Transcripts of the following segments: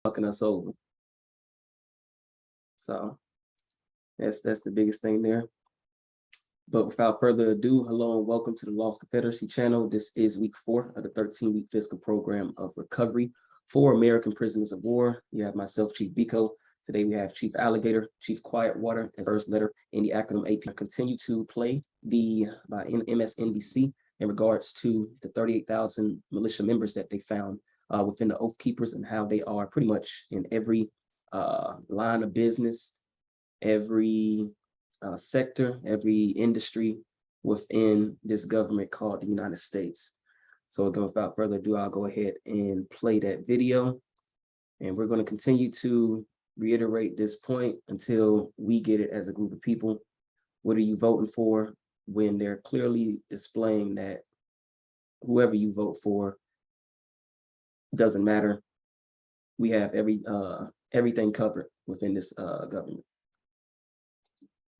fucking us over. So that's the biggest thing there. But without further ado, hello and welcome to the Lost Confederacy channel. This is week 4 of the 13-week fiscal program of recovery for American prisoners of war. You have myself, Chief Biko. Today we have Chief Alligator, Chief Quietwater, as first letter in the acronym AP. Continue to play the by MSNBC in regards to the 38,000 militia members that they found within the Oath Keepers and how they are pretty much in every line of business, every sector, every industry within this government called the United States. So again, without further ado, I'll go ahead and play that video. And we're going to continue to reiterate this point until we get it as a group of people. What are you voting for when they're clearly displaying that whoever you vote for doesn't matter? We have everything covered within this government.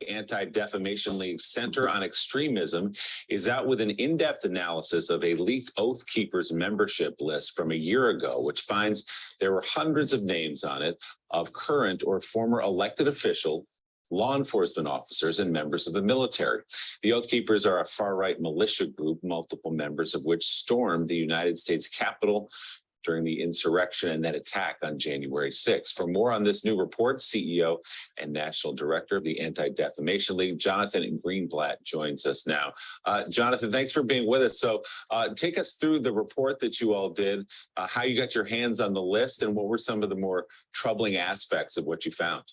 Anti-Defamation League Center on Extremism is out with an in-depth analysis of a leaked Oath Keepers membership list from a year ago, which finds there were hundreds of names on it of current or former elected officials, law enforcement officers, and members of the military. The Oath Keepers are a far-right militia group, multiple members of which stormed the United States Capitol during the insurrection and then attack on January 6th. For more on this new report, CEO and National Director of the Anti-Defamation League, Jonathan Greenblatt, joins us now. Jonathan, thanks for being with us. So take us through the report that you all did, how you got your hands on the list, and what were some of the more troubling aspects of what you found?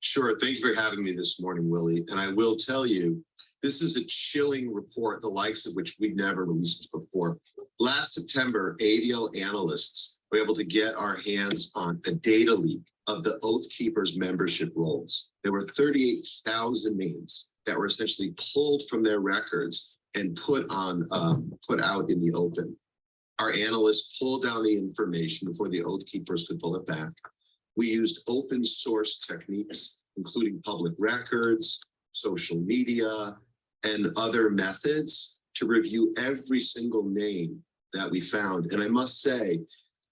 Sure. Thank you for having me this morning, Willie. And I will tell you, this is a chilling report, the likes of which we'd never released before. Last September, ADL analysts were able to get our hands on a data leak of the Oath Keepers membership rolls. There were 38,000 names that were essentially pulled from their records and put out in the open. Our analysts pulled down the information before the Oath Keepers could pull it back. We used open source techniques, including public records, social media, and other methods to review every single name that we found. And I must say,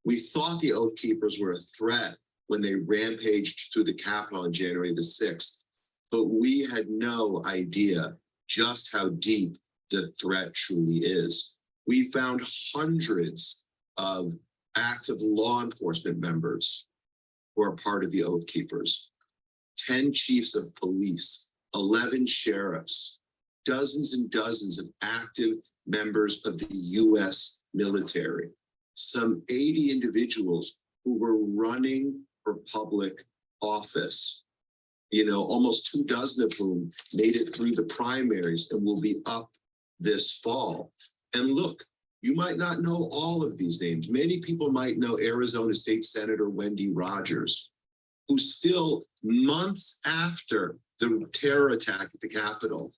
we thought the Oath Keepers were a threat when they rampaged through the Capitol on January the 6th, but we had no idea just how deep the threat truly is. We found hundreds of active law enforcement members who are part of the Oath Keepers, 10 chiefs of police, 11 sheriffs, dozens and dozens of active members of the U.S. military, some 80 individuals who were running for public office, almost 24 of whom made it through the primaries and will be up this fall. And look, you might not know all of these names. Many people might know Arizona State Senator Wendy Rogers, who still months after the terror attack at the Capitol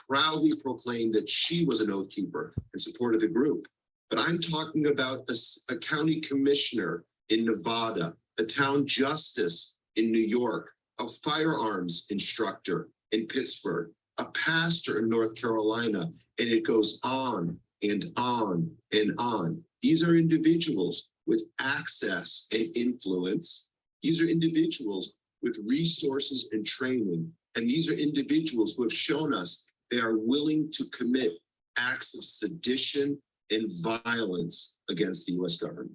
proudly proclaimed that she was an Oath Keeper and supported the group. But I'm talking about a county commissioner in Nevada, a town justice in New York, a firearms instructor in Pittsburgh, a pastor in North Carolina, and it goes on and on and on. These are individuals with access and influence. These are individuals with resources and training. And these are individuals who have shown us they are willing to commit acts of sedition and violence against the U.S. government.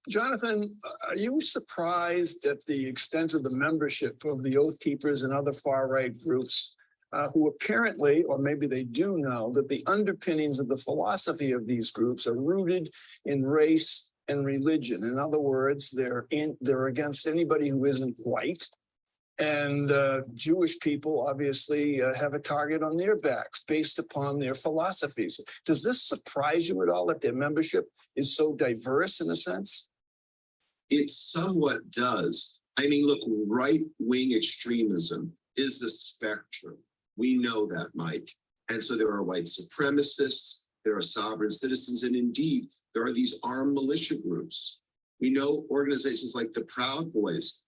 Jonathan, are you surprised at the extent of the membership of the Oath Keepers and other far-right groups who apparently, or maybe they do know, that the underpinnings of the philosophy of these groups are rooted in race and religion? In other words, they're against anybody who isn't white. And Jewish people obviously have a target on their backs based upon their philosophies. Does this surprise you at all that their membership is so diverse in a sense? It somewhat does. I mean, look, right-wing extremism is the spectrum. We know that, Mike. And so there are white supremacists, there are sovereign citizens, and indeed, there are these armed militia groups. We know organizations like the Proud Boys.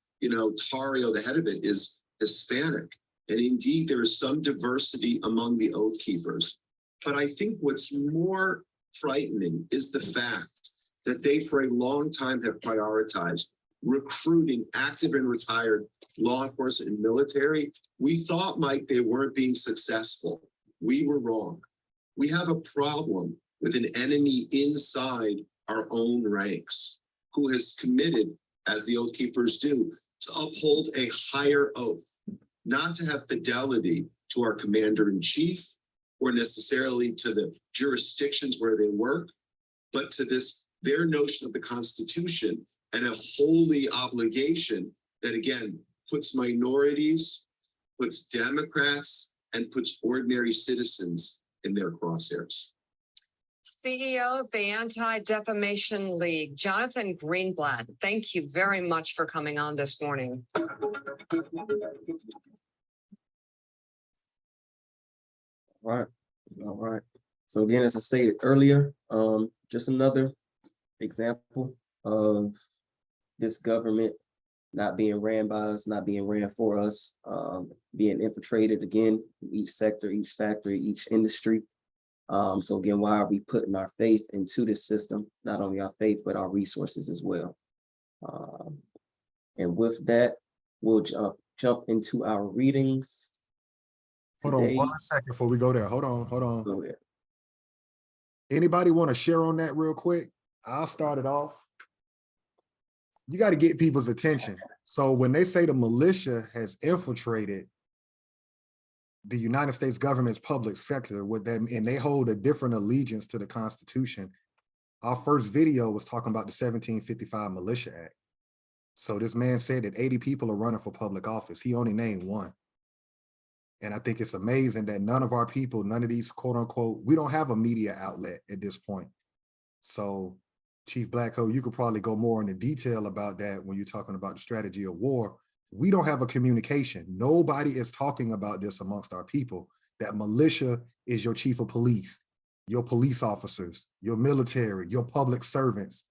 Tario, the head of it, is Hispanic. And indeed, there is some diversity among the Oath Keepers. But I think what's more frightening is the fact that they for a long time have prioritized recruiting active and retired law enforcement and military. We thought, Mike, they weren't being successful. We were wrong. We have a problem with an enemy inside our own ranks who has committed, as the Oath Keepers do, to uphold a higher oath, not to have fidelity to our commander-in-chief or necessarily to the jurisdictions where they work, but to their notion of the Constitution and a holy obligation that, again, puts minorities, puts Democrats, and puts ordinary citizens in their crosshairs. CEO of the Anti-Defamation League, Jonathan Greenblatt, thank you very much for coming on this morning. All right. So again, as I stated earlier, just another example of this government not being ran by us, not being ran for us, being infiltrated again, each sector, each factory, each industry. So again, why are we putting our faith into this system? Not only our faith, but our resources as well. And with that, we'll jump into our readings. Hold on 1 second before we go there. Hold on. Go ahead. Anybody want to share on that real quick? I'll start it off. You got to get people's attention. So when they say the militia has infiltrated the United States government's public sector with them, and they hold a different allegiance to the Constitution, our first video was talking about the 1755 Militia Act. So this man said that 80 people are running for public office. He only named one. And I think it's amazing that none of our people, none of these quote unquote, we don't have a media outlet at this point. So Chief Blackcoat, you could probably go more into detail about that when you're talking about the strategy of war. We don't have a communication. Nobody is talking about this amongst our people, that militia is your chief of police, your police officers, your military, your public servants.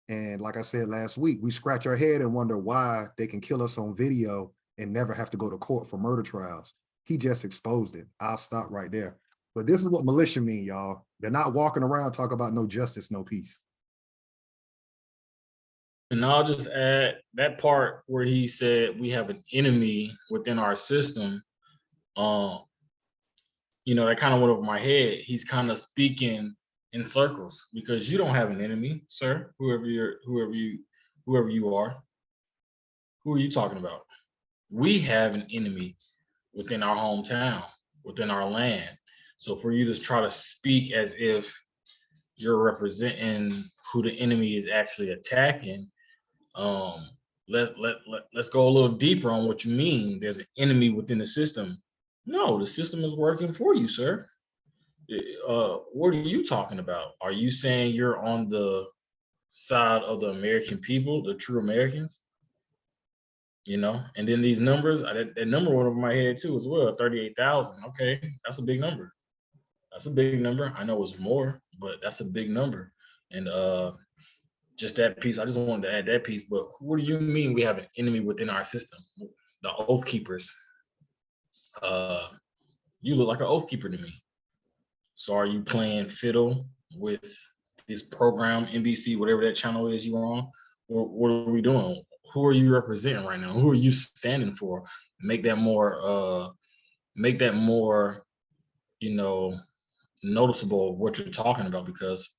And like I said last week, we scratch our head and wonder why they can kill us on video and never have to go to court for murder trials. He just exposed it. I'll stop right there. But this is what militia mean, y'all. They're not walking around talking about no justice, no peace. And I'll just add that part where he said we have an enemy within our system. That kind of went over my head. He's kind of speaking in circles because you don't have an enemy, sir. Whoever you are. Who are you talking about? We have an enemy within our hometown, within our land. So for you to try to speak as if you're representing who the enemy is actually attacking, let's go a little deeper on what you mean. There's an enemy within the system. No, the system is working for you, sir. What are you talking about? Are you saying you're on the side of the American people, the true Americans? And then these numbers, that number went over my head too as well, 38,000. Okay, that's a big number. That's a big number. I know it's more, but that's a big number. And just that piece, I just wanted to add that piece. But what do you mean we have an enemy within our system? The Oath Keepers. You look like an Oath Keeper to me. So are you playing fiddle with this program, NBC, whatever that channel is you're on? Or what are we doing? Who are you representing right now? Who are you standing for? Make that more, noticeable of what you're talking about, because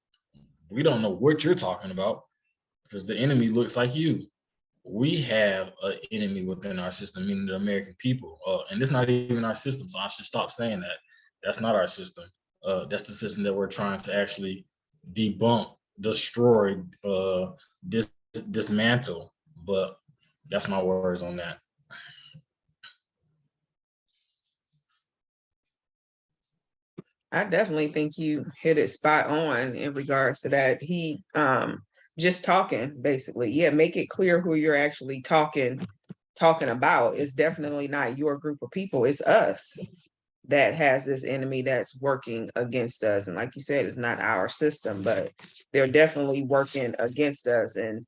we don't know what you're talking about because the enemy looks like you. We have an enemy within our system, meaning the American people. And it's not even our system, so I should stop saying that. That's not our system. That's the system that we're trying to actually debunk, destroy, dismantle. But that's my words on that. I definitely think you hit it spot on in regards to that. He just talking, basically. Yeah, make it clear who you're actually talking about. It's definitely not your group of people. It's us that has this enemy that's working against us. And like you said, it's not our system, but they're definitely working against us. And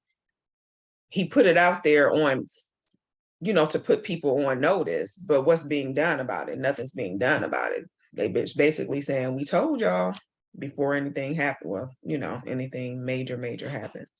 he put it out there on, to put people on notice, but what's being done about it? Nothing's being done about it. They basically saying, we told y'all, before anything happens. Well, you know, anything major happens.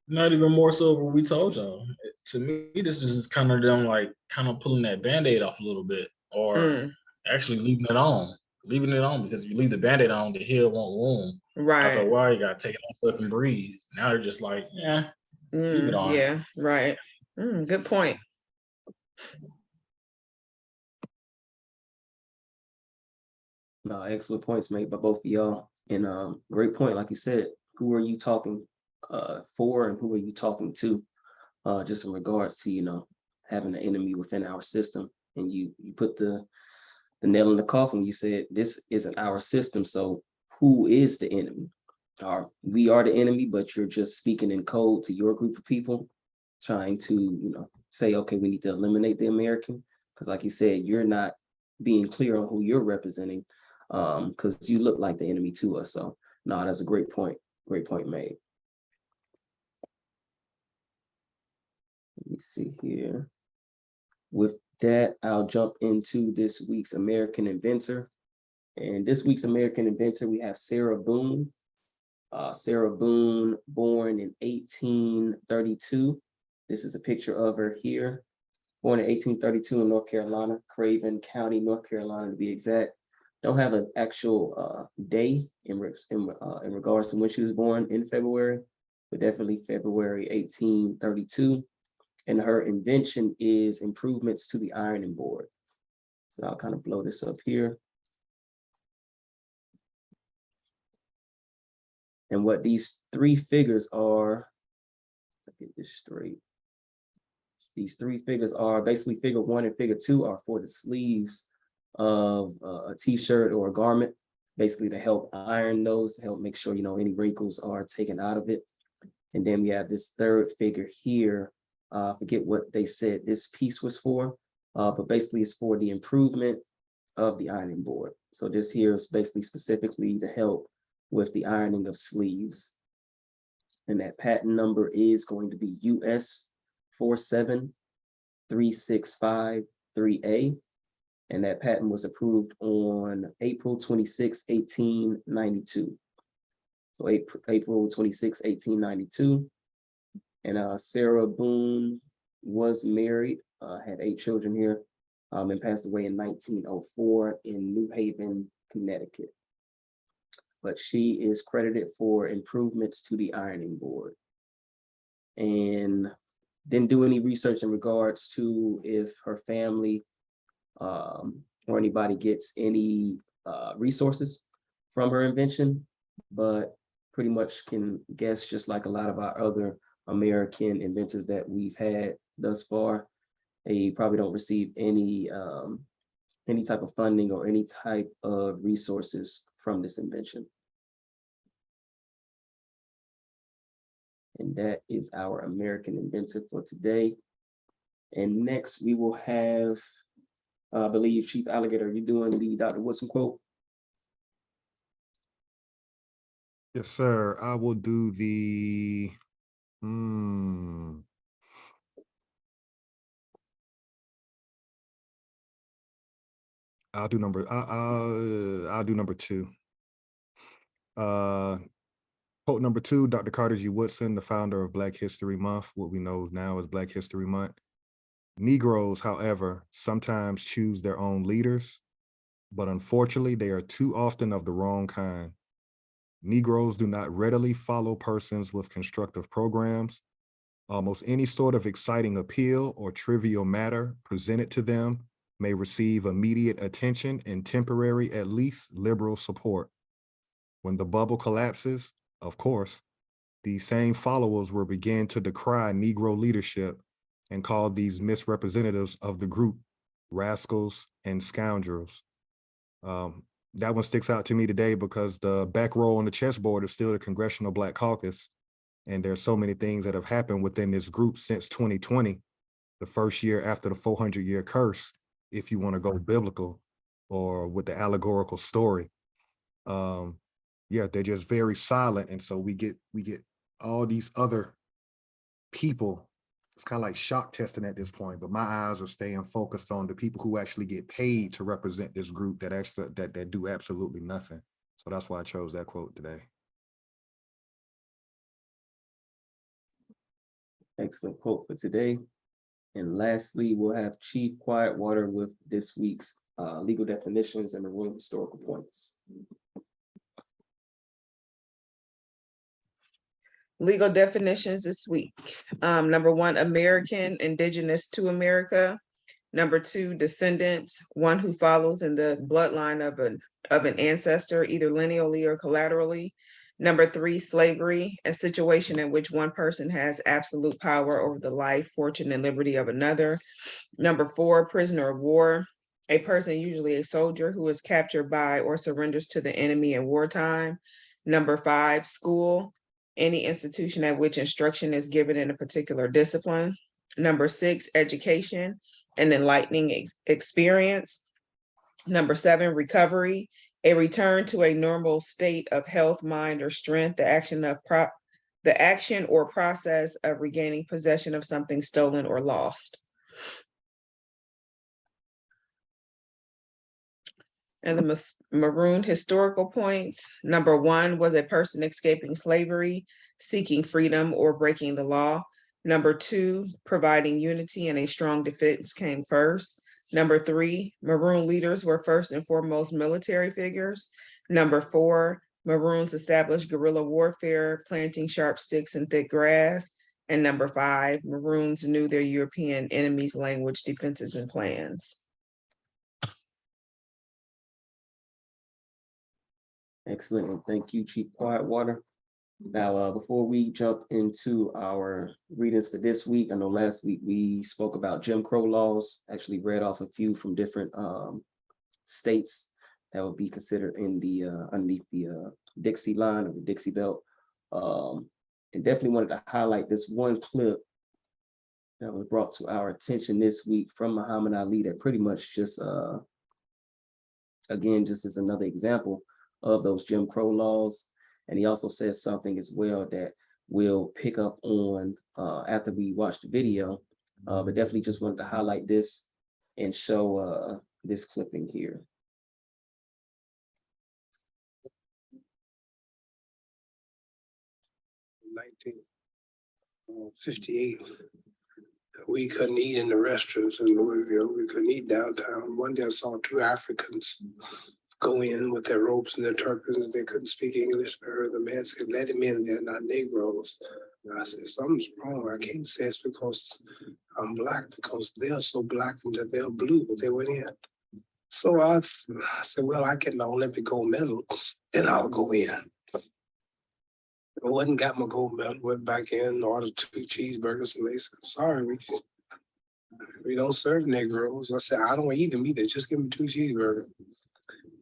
Not even more so of what we told y'all. To me, this is kind of them like kind of pulling that Band-Aid off a little bit, or actually leaving it on. Leaving it on, because if you leave the Band-Aid on, the heel won't wound. After a Right. while, you gotta take it off up and breathe. Now they're just like, yeah, leave it on. Yeah, right. Good point. No, excellent points made by both of y'all. And great point, like you said, who are you talking for and who are you talking to? Just in regards to, you know, having an enemy within our system. And you put the nail in the coffin. You said this isn't our system. So who is the enemy? We are the enemy, but you're just speaking in code to your group of people, trying to, you know, say, okay, we need to eliminate the American. Because like you said, you're not being clear on who you're representing, because you look like the enemy to us. So no, that's a great point. Great point made. Let me see here. With that, I'll jump into this week's American Inventor. And this week's American Inventor, we have Sarah Boone. Sarah Boone, born in 1832. This is a picture of her here. Born in 1832 in North Carolina, Craven County, North Carolina to be exact. Don't have an actual day in regards to when she was born in February, but definitely February 1832. And her invention is improvements to the ironing board. So I'll kind of blow this up here. And what these three figures are, let's get this straight. These three figures are basically figure 1 and figure 2 are for the sleeves of a t-shirt or a garment, basically to help iron those, to help make sure, you know, any wrinkles are taken out of it. And then we have this third figure here. Forget what they said this piece was for, but basically it's for the improvement of the ironing board. So this here is basically specifically to help with the ironing of sleeves. And that patent number is going to be US 47365-3A. And that patent was approved on April 26, 1892. So April 26, 1892. And Sarah Boone was married, had 8 children here, and passed away in 1904 in New Haven, Connecticut. But she is credited for improvements to the ironing board. And didn't do any research in regards to if her family or anybody gets any resources from her invention, but pretty much can guess, just like a lot of our other American inventors that we've had thus far, they probably don't receive any type of funding or any type of resources from this invention. And that is our American Inventor for today. And next we will have, I believe, Chief Alligator, you doing the Dr. Woodson quote? Yes, sir. I will do the, I'll do number 2. Quote number 2, Dr. Carter G. Woodson, the founder of Black History Month, what we know now as Black History Month. Negroes, however, sometimes choose their own leaders, but unfortunately, they are too often of the wrong kind. Negroes do not readily follow persons with constructive programs. Almost any sort of exciting appeal or trivial matter presented to them may receive immediate attention and temporary, at least liberal support. When the bubble collapses, of course, these same followers will begin to decry Negro leadership and call these misrepresentatives of the group rascals and scoundrels. That one sticks out to me today because the back row on the chessboard is still the Congressional Black Caucus. And there's so many things that have happened within this group since 2020, the first year after the 400-year curse, if you want to go biblical or with the allegorical story. Yeah, they're just very silent. And so we get all these other people. It's kind of like shock testing at this point, but my eyes are staying focused on the people who actually get paid to represent this group that do absolutely nothing. So that's why I chose that quote today. Excellent quote for today. And lastly, we'll have Chief Quietwater with this week's legal definitions and maroon historical points. Legal definitions this week. Number one, American, indigenous to America. Number two, descendants, one who follows in the bloodline of an ancestor, either lineally or collaterally. Number three, slavery, a situation in which one person has absolute power over the life, fortune, and liberty of another. Number four, prisoner of war, a person, usually a soldier, who is captured by or surrenders to the enemy in wartime. Number five, school, any institution at which instruction is given in a particular discipline. Number six, education, an enlightening experience. Number seven, recovery, a return to a normal state of health, mind, or strength, the action or process of regaining possession of something stolen or lost. And the maroon historical points. Number one was a person escaping slavery, seeking freedom, or breaking the law. Number two, providing unity and a strong defense came first. Number three, maroon leaders were first and foremost military figures. Number four, maroons established guerrilla warfare, planting sharp sticks in thick grass. And number five, maroons knew their European enemies' language, defenses, and plans. Excellent, and thank you, Chief Quietwater. Now, before we jump into our readings for this week, I know last week we spoke about Jim Crow laws, actually read off a few from different states that would be considered in the underneath the Dixie line or the Dixie belt. And definitely wanted to highlight this one clip that was brought to our attention this week from Muhammad Ali that pretty much just, again, just as another example of those Jim Crow laws. And he also says something as well that we'll pick up on after we watch the video, but definitely just wanted to highlight this and show this clipping here. 1958, we couldn't eat in the restaurants in Louisville. We couldn't eat downtown. One day I saw two Africans go in with their ropes and their turbans. They couldn't speak English. I heard the man say, "Let them in, they're not Negroes." And I said, "Something's wrong. I can't say it's because I'm black, because they're so black and they're blue, but they went in." So I said, "Well, I get my Olympic gold medal, then I'll go in." I went and got my gold medal, went back in, ordered 2 cheeseburgers, and they said, "Sorry, we don't serve Negroes." I said, "I don't eat them either. Just give me 2 cheeseburgers."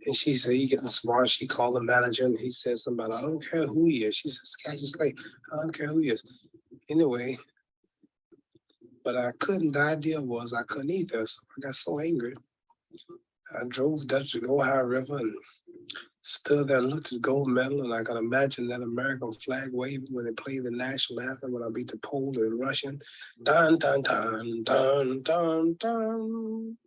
And she said, "You getting smart." She called the manager and he said something about, "I don't care who he is." She said, "Sky, just like, I don't care who he is." Anyway, but the idea was I couldn't eat there. So I got so angry. I drove Dutch to the Ohio River and stood there and looked at the gold medal, and I could imagine that American flag waving when they play the national anthem when I beat the Pole and Russian. Dun, dun, dun, dun, dun, dun.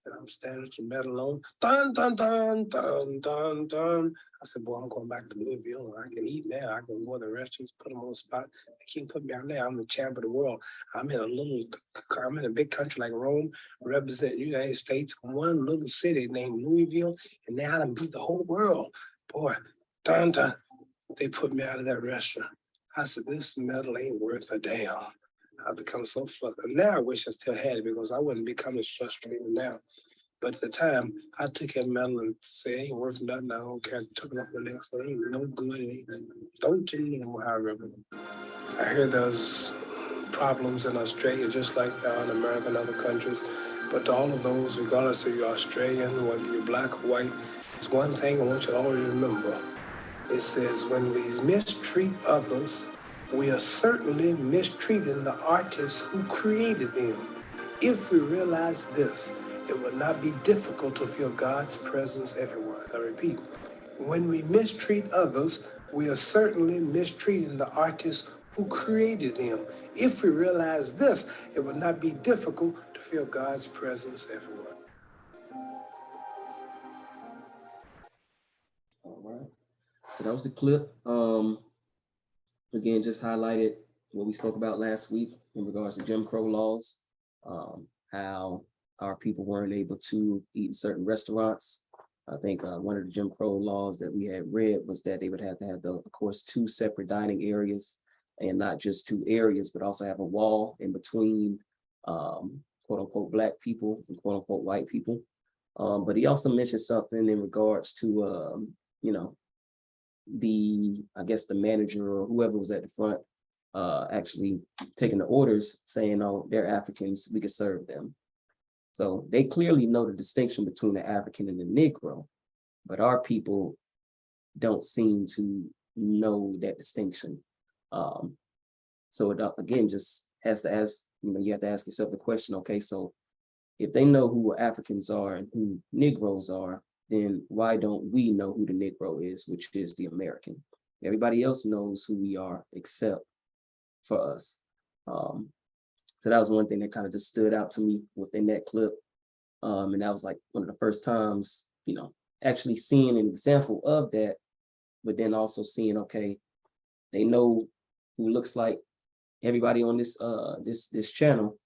And I'm standing with the medal on. Dun, dun, dun, dun, dun, dun. I said, "Boy, I'm going back to Louisville. I can eat now. I can go to the restaurants, put them on the spot. They can't put me out there. I'm the champ of the world. I'm in a big country like Rome, represent the United States, one little city named Louisville, and now I done beat the whole world. Boy, dun, dun." They put me out of that restaurant. I said, "This medal ain't worth a damn." I've become so flustered. Now I wish I still had it because I wouldn't become as frustrated now. But at the time, I took that medal and said, "Ain't worth nothing. I don't care." I took it off the next thing. Ain't no good. It ain't. Don't you know how I remember? I hear there's problems in Australia just like there are in America and other countries. But to all of those, regardless of you're Australian, whether you're black or white, it's one thing I want you to always remember. It says, when we mistreat others, we are certainly mistreating the artists who created them. If we realize this, it would not be difficult to feel God's presence everywhere. I repeat, when we mistreat others, we are certainly mistreating the artists who created them. If we realize this, it would not be difficult to feel God's presence everywhere. All right. So that was the clip. Again, just highlighted what we spoke about last week in regards to Jim Crow laws, how our people weren't able to eat in certain restaurants. I think one of the Jim Crow laws that we had read was that they would have to have, of course, 2 separate dining areas, and not just 2 areas, but also have a wall in between quote unquote Black people and quote unquote white people. But he also mentioned something in regards to, you know, I guess the manager or whoever was at the front actually taking the orders saying, oh, they're Africans, we could serve them. So they clearly know the distinction between the African and the Negro, but our people don't seem to know that distinction. So it, again, just has to ask, you have to ask yourself the question, okay, so if they know who Africans are and who Negroes are, then why don't we know who the Negro is, which is the American? Everybody else knows who we are except for us. So that was one thing that kind of just stood out to me within that clip. And that was like one of the first times, actually seeing an example of that, but then also seeing, okay, they know who looks like everybody on this this channel,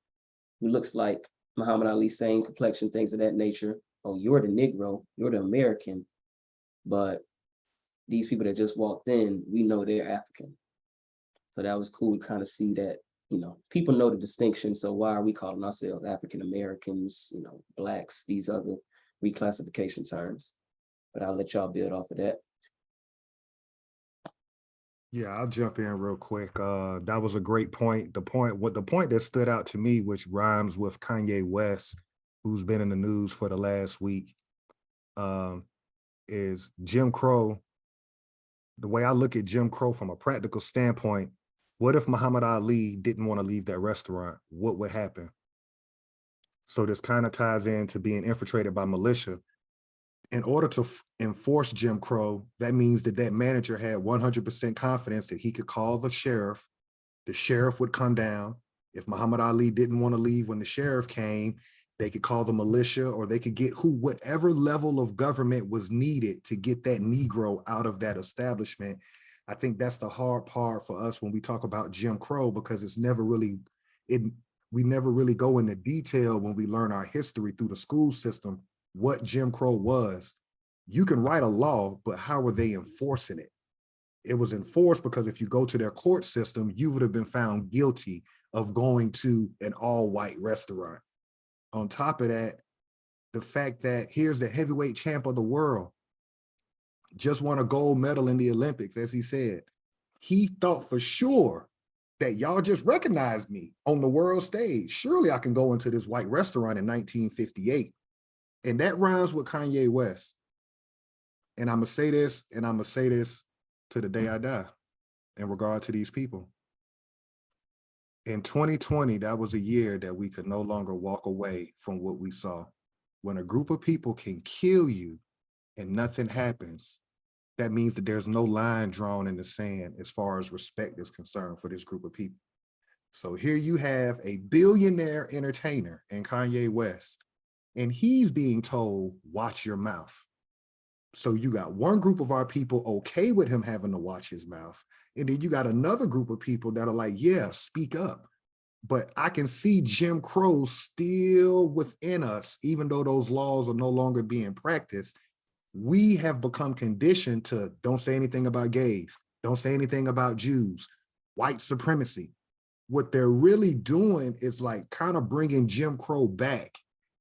who looks like Muhammad Ali, same complexion, things of that nature. Oh, you're the Negro, you're the American, but these people that just walked in, we know they're African. So that was cool to kind of see that, people know the distinction. So why are we calling ourselves African Americans, Blacks, these other reclassification terms? But I'll let y'all build off of that. Yeah, I'll jump in real quick. That was a great point. The point that stood out to me, which rhymes with Kanye West, who's been in the news for the last week, is Jim Crow. The way I look at Jim Crow from a practical standpoint, what if Muhammad Ali didn't want to leave that restaurant? What would happen? So this kind of ties into being infiltrated by militia. In order to enforce Jim Crow, that means that manager had 100% confidence that he could call the sheriff would come down. If Muhammad Ali didn't want to leave when the sheriff came, they could call the militia, or they could get whatever level of government was needed to get that Negro out of that establishment. I think that's the hard part for us when we talk about Jim Crow, because we never really go into detail when we learn our history through the school system, what Jim Crow was. You can write a law, but how were they enforcing it? It was enforced because if you go to their court system, you would have been found guilty of going to an all-white restaurant. On top of that, the fact that here's the heavyweight champ of the world, just won a gold medal in the Olympics, as he said. He thought for sure that y'all just recognized me on the world stage. Surely I can go into this white restaurant in 1958. And that rhymes with Kanye West. And I'm gonna say this, and I'm gonna say this to the day I die in regard to these people. In 2020, that was a year that we could no longer walk away from what we saw. When a group of people can kill you and nothing happens, that means that there's no line drawn in the sand as far as respect is concerned for this group of people. So here you have a billionaire entertainer in Kanye West, and he's being told, watch your mouth. So you got one group of our people okay with him having to watch his mouth. And then you got another group of people that are like, yeah, speak up. But I can see Jim Crow still within us, even though those laws are no longer being practiced. We have become conditioned to don't say anything about gays, don't say anything about Jews, white supremacy. What they're really doing is like kind of bringing Jim Crow back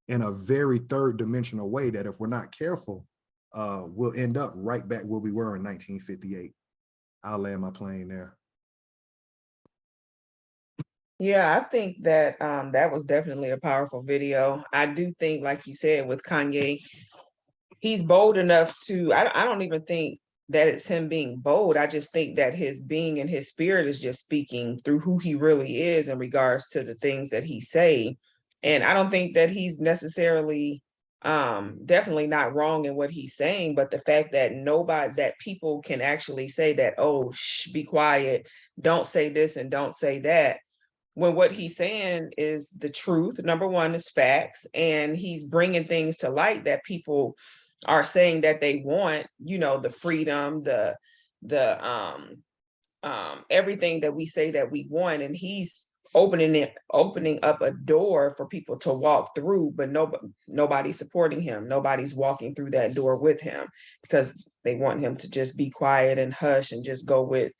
in a very third dimensional way that if we're not careful, we'll end up right back where we were in 1958. I'll land my plane there. Yeah, I think that that was definitely a powerful video. I do think, like you said, with Kanye, he's bold enough to, I don't even think that it's him being bold. I just think that his being and his spirit is just speaking through who he really is in regards to the things that he say. And I don't think that he's necessarily definitely not wrong in what he's saying, but the fact that people can actually say that, oh, shh, be quiet, don't say this and don't say that, when what he's saying is the truth. Number one is facts, and he's bringing things to light that people are saying that they want, the freedom, the everything that we say that we want, and he's opening up a door for people to walk through, but nobody's supporting him. Nobody's walking through that door with him because they want him to just be quiet and hush and just go with,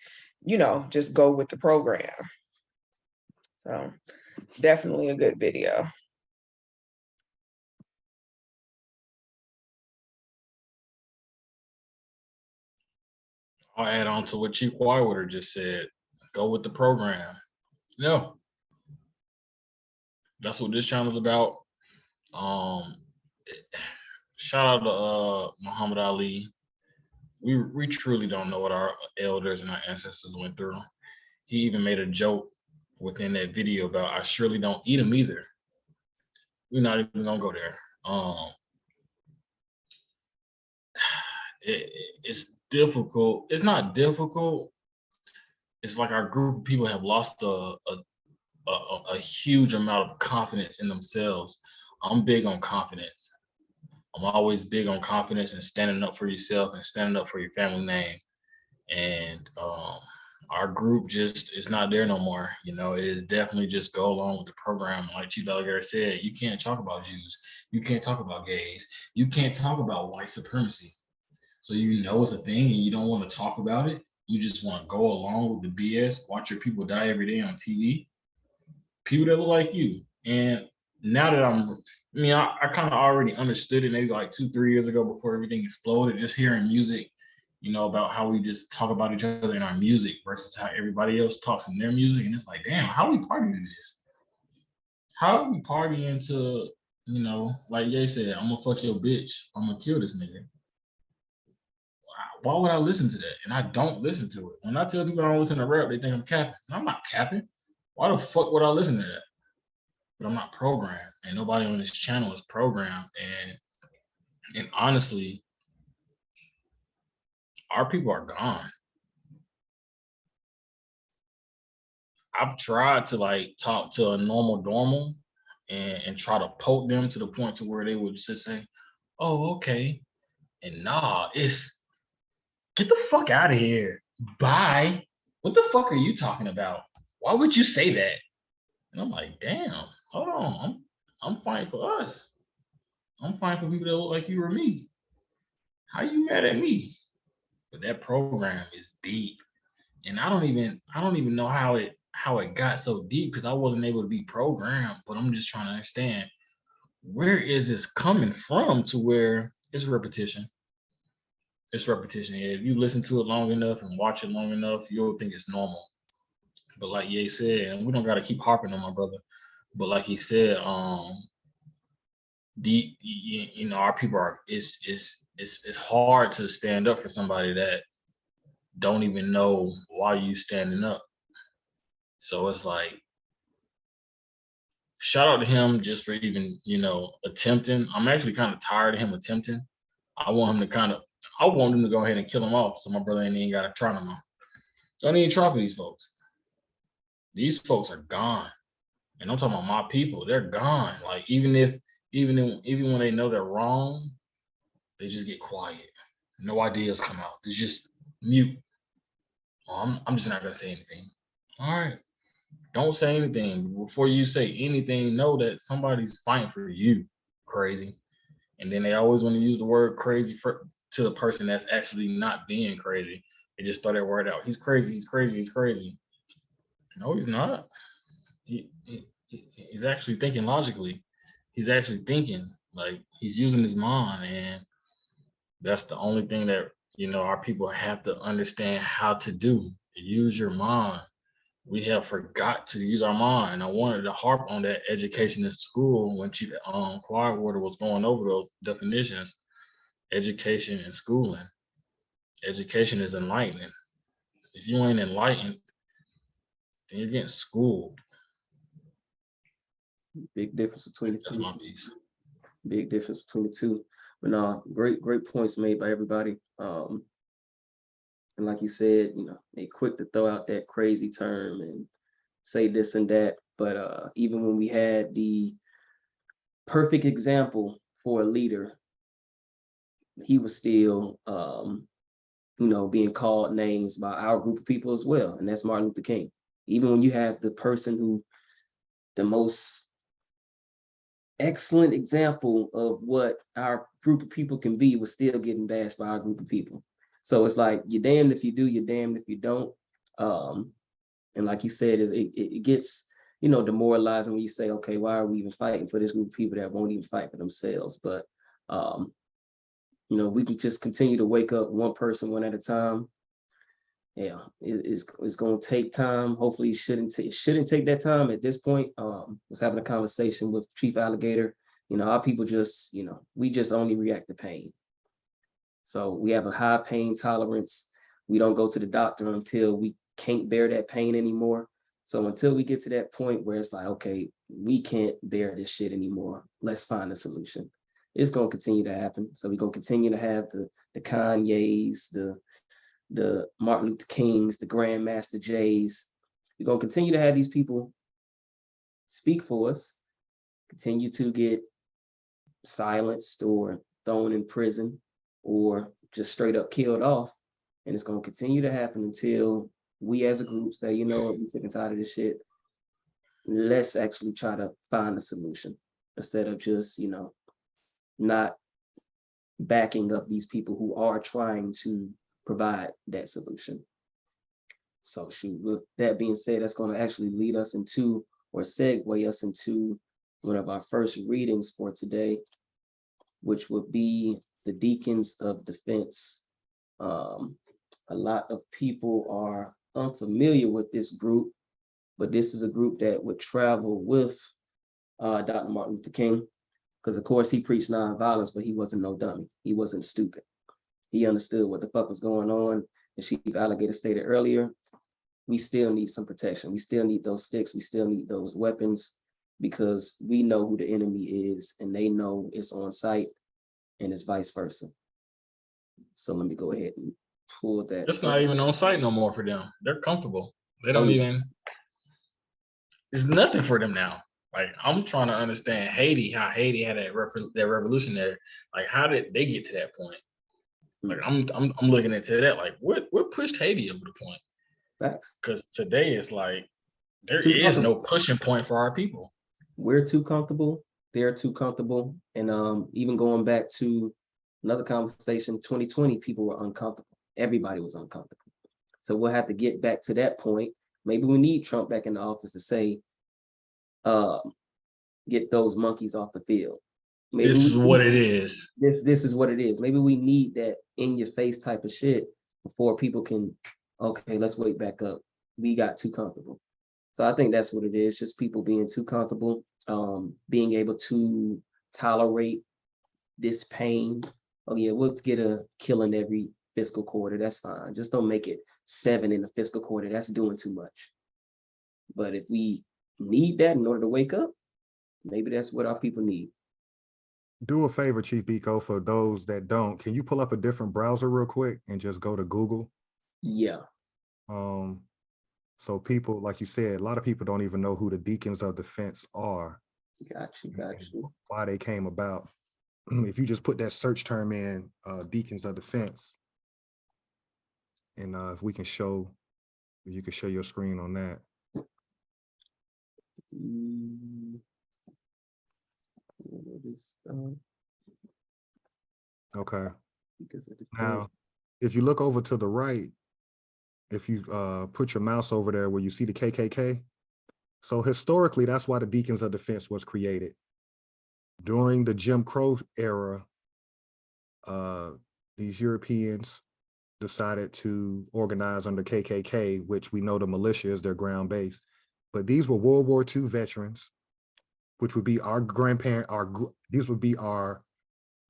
just go with the program. So definitely a good video. I'll add on to what Chief Whitewater just said. Go with the program. No. That's what this channel is about. Shout out to Muhammad Ali. We truly don't know what our elders and our ancestors went through. He even made a joke within that video about, I surely don't eat them either. We're not even gonna go there. It's difficult. It's not difficult. It's like our group of people have lost a huge amount of confidence in themselves. I'm big on confidence. I'm always big on confidence and standing up for yourself and standing up for your family name. And our group just is not there no more. It is definitely just go along with the program. Like Chief Delegate said, you can't talk about Jews. You can't talk about gays. You can't talk about white supremacy. So it's a thing and you don't want to talk about it. You just want to go along with the BS, watch your people die every day on TV. People that look like you. And now that I kind of already understood it maybe like 2-3 years ago before everything exploded, just hearing music, about how we just talk about each other in our music versus how everybody else talks in their music. And it's like, damn, how we party to this? How are we partying to, like Ye said, I'm gonna fuck your bitch, I'm gonna kill this nigga. Why would I listen to that? And I don't listen to it. When I tell people I don't listen to rap, they think I'm capping. No, I'm not capping. Why the fuck would I listen to that? But I'm not programmed, and nobody on this channel is programmed. And honestly, our people are gone. I've tried to talk to a normal and try to poke them to the point to where they would just say, oh, okay. And nah, it's get the fuck out of here. Bye. What the fuck are you talking about? Why would you say that? And I'm like, damn, hold on. I'm fighting for us. I'm fighting for people that look like you or me. How you mad at me? But that program is deep. And I don't even know how it got so deep because I wasn't able to be programmed, but I'm just trying to understand where is this coming from to where it's repetition. It's repetition. If you listen to it long enough and watch it long enough, you'll think it's normal. But like Ye said, and we don't got to keep harping on my brother, but like he said, our people are, it's hard to stand up for somebody that don't even know why you standing up. So it's like, shout out to him just for even, attempting. I'm actually kind of tired of him attempting. I want him to go ahead and kill him off so my brother ain't even got to try no more. Don't even try for these folks. These folks are gone. And I'm talking about my people, they're gone. Like even when they know they're wrong, they just get quiet. No ideas come out. It's just mute. Well, I'm just not gonna say anything. All right. Don't say anything. Before you say anything, know that somebody's fighting for you. Crazy. And then they always want to use the word crazy to the person that's actually not being crazy. They just throw that word out. He's crazy, he's crazy, he's crazy. No, he's not. He's actually thinking logically. He's actually thinking, like he's using his mind. And that's the only thing that, our people have to understand how to do. Use your mind. We have forgot to use our mind. I wanted to harp on that education in school when Chief Whitewater was going over those definitions. Education and schooling. Education is enlightening. If you ain't enlightened, then you're getting schooled. Big difference between the two. That's my piece. Big difference between the two. But no, great points made by everybody. And like you said, they quick to throw out that crazy term and say this and that. But even when we had the perfect example for a leader, he was still being called names by our group of people as well, and that's Martin Luther King. Even when you have the person who, the most excellent example of what our group of people can be, was still getting bashed by our group of people. So it's like, you're damned if you do, you're damned if you don't. And like you said, it gets, demoralizing when you say, okay, why are we even fighting for this group of people that won't even fight for themselves? But, we can just continue to wake up one person, one at a time. Yeah, it's going to take time. Hopefully it shouldn't take that time at this point. I was having a conversation with Chief Alligator. Our people just, we just only react to pain. So we have a high pain tolerance. We don't go to the doctor until we can't bear that pain anymore. So until we get to that point where it's like, okay, we can't bear this shit anymore, let's find a solution. It's going to continue to happen. So we're going to continue to have the Kanyes, the Martin Luther Kings, the Grandmaster Jays. We're going to continue to have these people speak for us, continue to get silenced or thrown in prison or just straight up killed off. And it's going to continue to happen until we as a group say, you know what, we're sick and tired of this shit. Let's actually try to find a solution instead of just, not backing up these people who are trying to provide that solution. So with that being said, that's going to actually lead us into, or segue us into, one of our first readings for today, which would be the Deacons of Defense. A lot of people are unfamiliar with this group, but this is a group that would travel with Dr. Martin Luther King, because of course he preached nonviolence, but he wasn't no dummy. He wasn't stupid. He understood what the fuck was going on. As Chief Alligator stated earlier, we still need some protection. We still need those sticks. We still need those weapons, because we know who the enemy is and they know it's on site, and it's vice versa. So let me go ahead and pull that. It's not even on site no more for them. They're comfortable. They don't even, it's nothing for them now. Like, I'm trying to understand Haiti, how Haiti had that revolution there. Like, how did they get to that point? Like, I'm looking into that. Like, what pushed Haiti over the point? Facts. Because today it's like, there is no pushing point for our people. We're too comfortable. They're too comfortable. And even going back to another conversation, 2020, people were uncomfortable. Everybody was uncomfortable. So we'll have to get back to that point. Maybe we need Trump back in the office to say, get those monkeys off the field. Maybe this is what it is. This is what it is. Maybe we need that in your face type of shit before people can, okay, let's wake back up. We got too comfortable. So I think that's what it is. Just people being too comfortable, being able to tolerate this pain. Oh yeah, we'll get a killing every fiscal quarter. That's fine. Just don't make it 7 in the fiscal quarter. That's doing too much. But if we need that in order to wake up, maybe that's what our people need. Do a favor, Chief Biko, for those that don't. Can you pull up a different browser real quick and just go to Google? Yeah. So people, like you said, a lot of people don't even know who the Deacons of Defense are. Got you. Why they came about. If you just put that search term in, Deacons of Defense, and if we can show, you can show your screen on that. Okay. Now, if you look over to the right, if you put your mouse over there where you see the KKK, so historically, that's why the Deacons of Defense was created. During the Jim Crow era, these Europeans decided to organize under KKK, which we know the militia is their ground base. But these were World War II veterans, which would be our grandparent, these would be our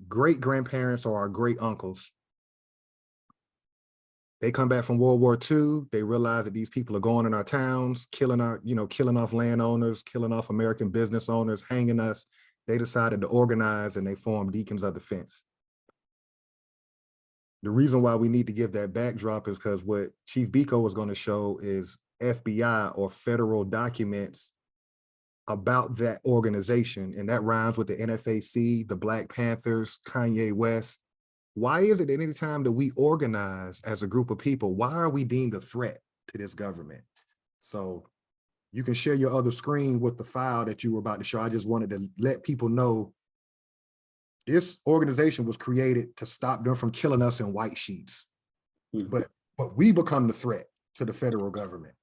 great grandparents or our great uncles. They come back from World War II. They realize that these people are going in our towns, killing off landowners, killing off American business owners, hanging us. They decided to organize and they formed Deacons of Defense. The reason why we need to give that backdrop is because what Chief Biko was going to show is FBI or federal documents about that organization. And that rhymes with the NFAC, the Black Panthers, Kanye West. Why is it that anytime that we organize as a group of people, why are we deemed a threat to this government? So you can share your other screen with the file that you were about to show. I just wanted to let people know this organization was created to stop them from killing us in white sheets. But we become the threat to the federal government.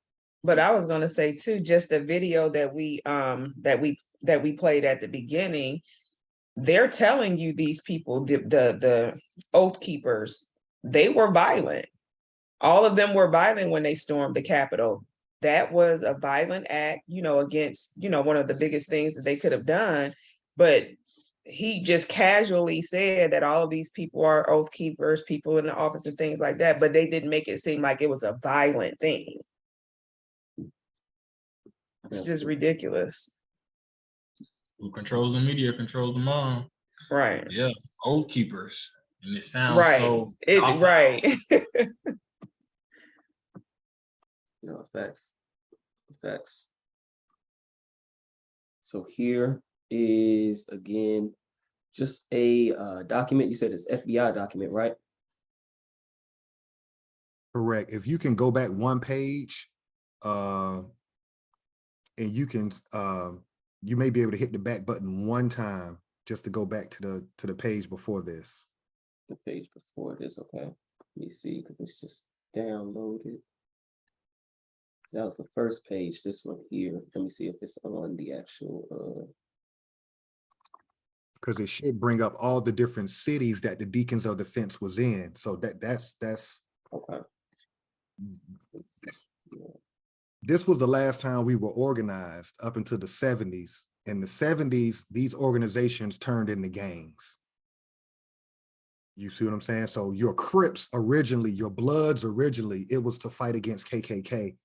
But I was gonna say too, just the video that we played at the beginning, they're telling you these people, the Oath Keepers, they were violent. All of them were violent when they stormed the Capitol. That was a violent act, against, one of the biggest things that they could have done. But he just casually said that all of these people are Oath Keepers, people in the office and things like that, but they didn't make it seem like it was a violent thing. It's just ridiculous. Who controls the media controls them all. Right. Yeah, Oath Keepers. And it sounds Right. so Right. Facts. Facts. So here is, again, just a document. You said it's FBI document, right? Correct. If you can go back one page, and you can, you may be able to hit the back button one time just to go back to the page before this. The page before this, okay. Let me see, because it's just downloaded. That was the first page, this one here. Let me see if it's on the actual because it should bring up all the different cities that the Deacons of the Fence was in. So that's okay. This was the last time we were organized up until the 70s. In the 70s, these organizations turned into gangs. You see what I'm saying? So your Crips originally, your Bloods originally, it was to fight against KKK.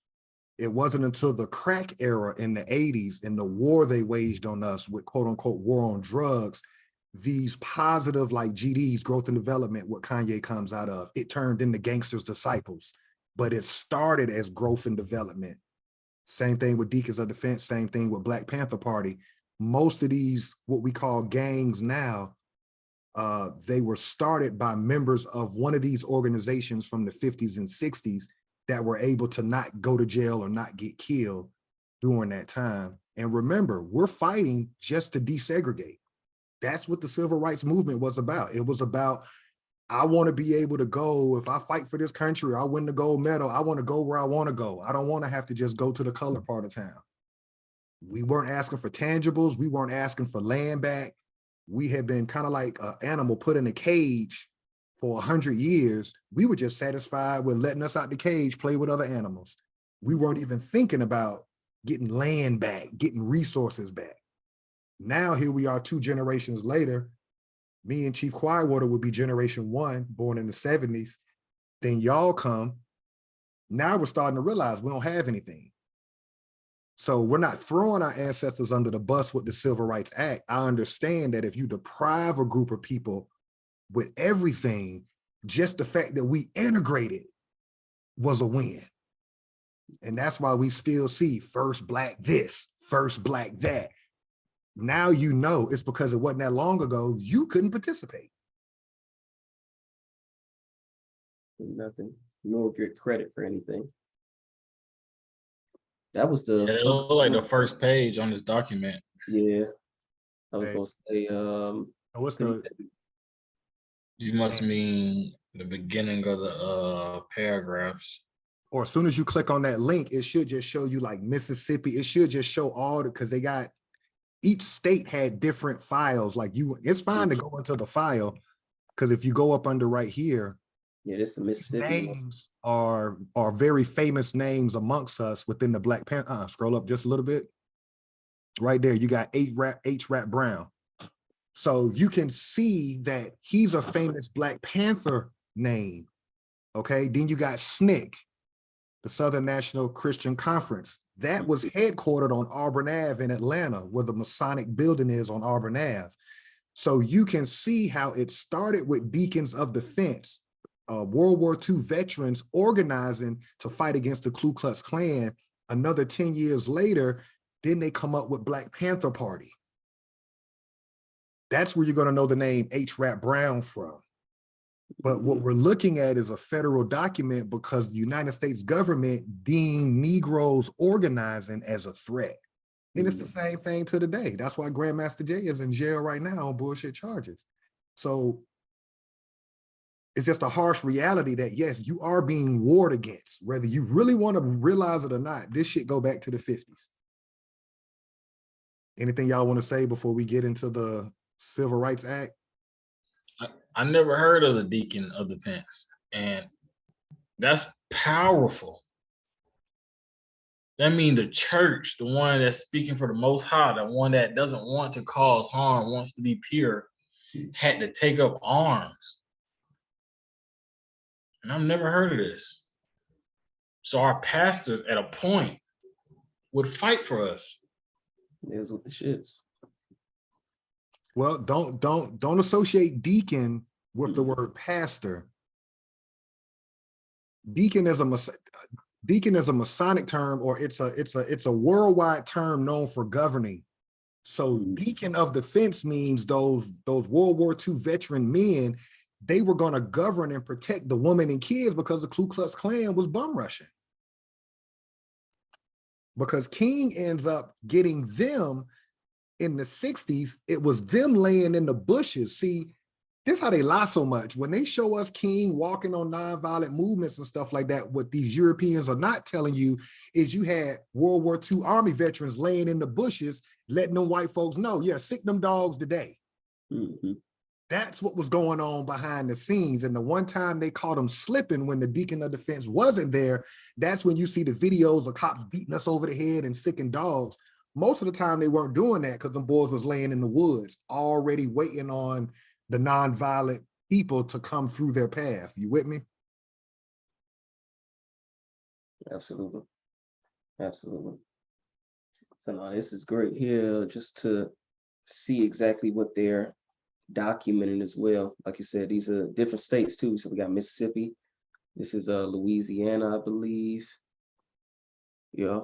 It wasn't until the crack era in the 80s and the war they waged on us with quote unquote war on drugs, these positive like GDs, growth and development, what Kanye comes out of, it turned into Gangsters Disciples, but it started as growth and development. Same thing with Deacons of Defense, same thing with Black Panther Party. Most of these, what we call gangs now, they were started by members of one of these organizations from the 50s and 60s that were able to not go to jail or not get killed during that time. And remember, we're fighting just to desegregate. That's what the civil rights movement was about. It was about, I want to be able to go, if I fight for this country, I win the gold medal, I want to go where I want to go. I don't want to have to just go to the colored part of town. We weren't asking for tangibles. We weren't asking for land back. We had been kind of like an animal put in a cage for 100 years. We were just satisfied with letting us out the cage, play with other animals. We weren't even thinking about getting land back, getting resources back. Now here we are 2 generations later. Me and Chief Quietwater would be generation 1, born in the 70s. Then y'all come. Now we're starting to realize we don't have anything. So we're not throwing our ancestors under the bus with the Civil Rights Act. I understand that if you deprive a group of people with everything, just the fact that we integrated was a win. And that's why we still see first Black this, first Black that. Now you know it's because it wasn't that long ago you couldn't participate. Nothing, nor get credit for anything. That was the it looked like the first page on this document. Yeah, I was gonna say. What's the? You must mean the beginning of the paragraphs. Or as soon as you click on that link, it should just show you like Mississippi. It should just show all the, because they got, each state had different files. Like it's fine to go into the file, because if you go up under right here, yeah, this is the Mississippi names are very famous names amongst us within the Black Panther. Scroll up just a little bit. Right there, you got H-Rap Brown. So you can see that he's a famous Black Panther name. Okay, then you got SNCC, the Southern National Christian Conference. That was headquartered on Auburn Ave in Atlanta, where the Masonic building is on Auburn Ave. So you can see how it started with Deacons of Defense, World War II veterans organizing to fight against the Ku Klux Klan. Another 10 years later, then they come up with Black Panther Party. That's where you're going to know the name H-Rap Brown from. But what we're looking at is a federal document because the United States government deemed Negroes organizing as a threat. And it's the same thing to today. That's why Grandmaster Jay is in jail right now on bullshit charges. So it's just a harsh reality that, yes, you are being warred against, whether you really want to realize it or not. This shit go back to the 50s. Anything y'all want to say before we get into the Civil Rights Act? I never heard of the Deacon of Defense, and that's powerful. That means the church, the one that's speaking for the Most High, the one that doesn't want to cause harm, wants to be pure, had to take up arms. And I've never heard of this. So our pastors at a point would fight for us. There's what the shits. Well, don't associate deacon with the word pastor. Deacon is a Masonic term, or it's a worldwide term known for governing. So Deacon of Defense means those World War II veteran men, they were going to govern and protect the women and kids because the Ku Klux Klan was bum rushing. Because King ends up getting them in the 60s, it was them laying in the bushes. See, this is how they lie so much. When they show us King walking on nonviolent movements and stuff like that, what these Europeans are not telling you is you had World War II Army veterans laying in the bushes, letting them white folks know, yeah, sick them dogs today. That's what was going on behind the scenes. And the one time they caught them slipping when the Deacon of Defense wasn't there, that's when you see the videos of cops beating us over the head and sicking dogs. Most of the time they weren't doing that because them boys was laying in the woods, already waiting on the nonviolent people to come through their path. You with me? Absolutely. Absolutely. So no, this is great here just to see exactly what they're documenting as well. Like you said, these are different states too. So we got Mississippi. This is Louisiana, I believe. Yeah.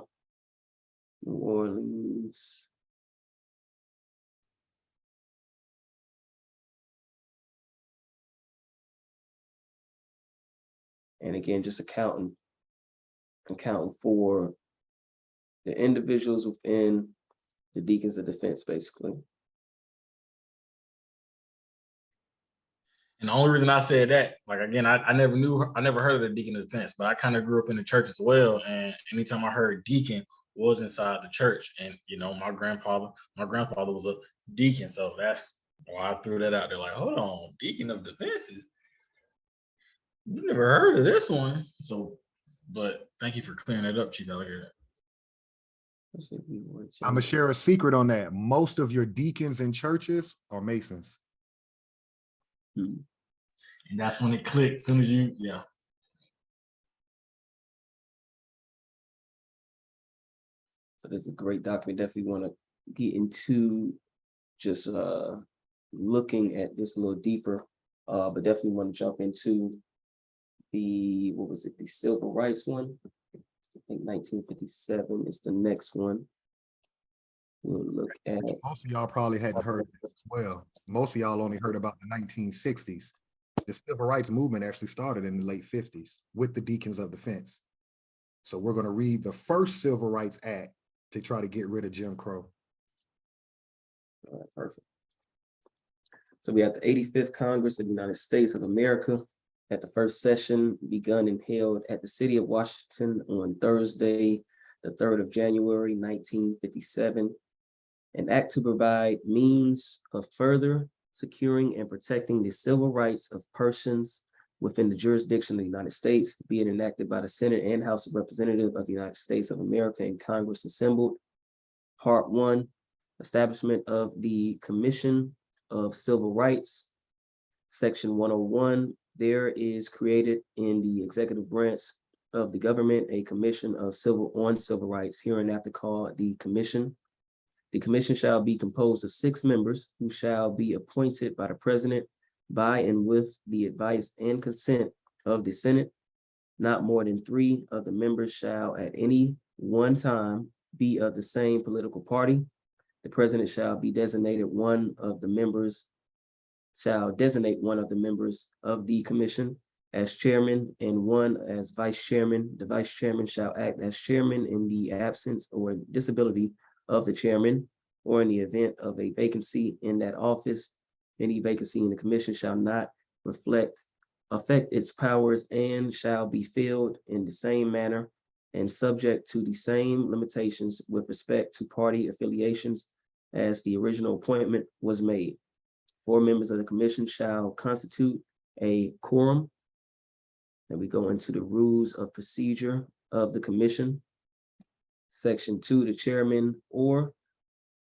New Orleans. And again, just accounting for the individuals within the Deacons of Defense, basically. And the only reason I said that, like, again, I never heard of the Deacon of Defense, but I kind of grew up in the church as well. And anytime I heard deacon was inside the church. And, you know, my grandfather was a deacon. So that's why I threw that out there. Like, hold on, Deacon of Defenses. You've never heard of this one. So, but thank you for clearing that up, Chief Alligator. I'm gonna share a secret on that. Most of your deacons in churches are Masons. And that's when it clicked. As soon as you, yeah. So this is a great document. Definitely want to get into just looking at this a little deeper, but definitely want to jump into the, what was it, the civil rights one? I think 1957 is the next one. We'll look at. Most of y'all probably hadn't heard of this as well. Most of y'all only heard about the 1960s. The civil rights movement actually started in the late 50s with the Deacons of Defense. So we're going to read the first Civil Rights Act to try to get rid of Jim Crow. All right, perfect. So we have the 85th Congress of the United States of America at the first session begun and held at the city of Washington on Thursday, the 3rd of January, 1957. An act to provide means of further securing and protecting the civil rights of persons within the jurisdiction of the United States, being enacted by the Senate and House of Representatives of the United States of America and Congress assembled. Part 1, establishment of the Commission of Civil Rights. Section 101, there is created in the executive branch of the government a commission of civil rights, hereinafter called the Commission. The commission shall be composed of 6 members who shall be appointed by the president by and with the advice and consent of the Senate. Not more than 3 of the members shall at any one time be of the same political party. The president shall be designated one of the members shall designate one of the members of the commission as chairman and one as vice chairman. The vice chairman shall act as chairman in the absence or disability of the chairman, or in the event of a vacancy in that office. Any vacancy in the commission shall not affect its powers and shall be filled in the same manner and subject to the same limitations with respect to party affiliations as the original appointment was made. 4 members of the commission shall constitute a quorum. And we go into the rules of procedure of the commission. Section 2, the chairman or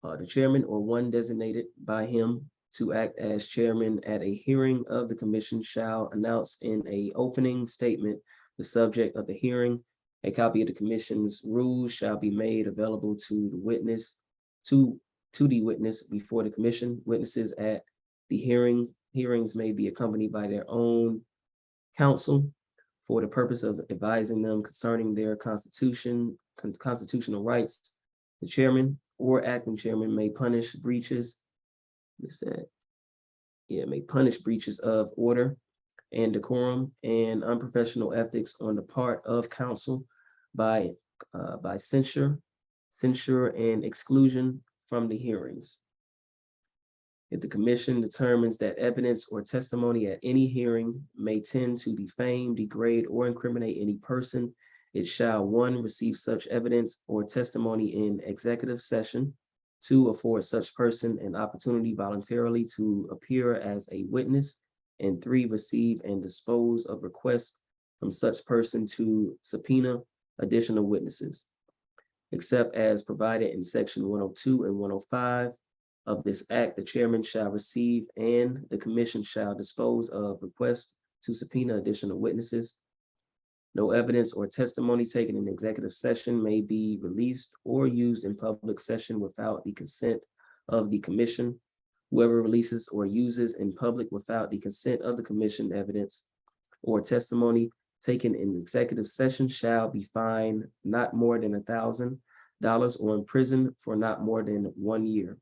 one designated by him to act as chairman at a hearing of the commission shall announce in an opening statement the subject of the hearing. A copy of the commission's rules shall be made available to the witness before the commission. Witnesses at the hearings may be accompanied by their own counsel for the purpose of advising them concerning their constitutional rights. The chairman or acting chairman may punish breaches. May punish breaches of order and decorum and unprofessional ethics on the part of counsel by censure and exclusion from the hearings. If the commission determines that evidence or testimony at any hearing may tend to defame, degrade, or incriminate any person, it shall 1, receive such evidence or testimony in executive session, 2, afford such person an opportunity voluntarily to appear as a witness, and 3, receive and dispose of requests from such person to subpoena additional witnesses. Except as provided in section 102 and 105 of this act, the chairman shall receive and the commission shall dispose of requests to subpoena additional witnesses. No evidence or testimony taken in executive session may be released or used in public session without the consent of the commission. Whoever releases or uses in public without the consent of the commission evidence or testimony taken in executive session shall be fined not more than $1,000 or imprisoned for not more than 1 year.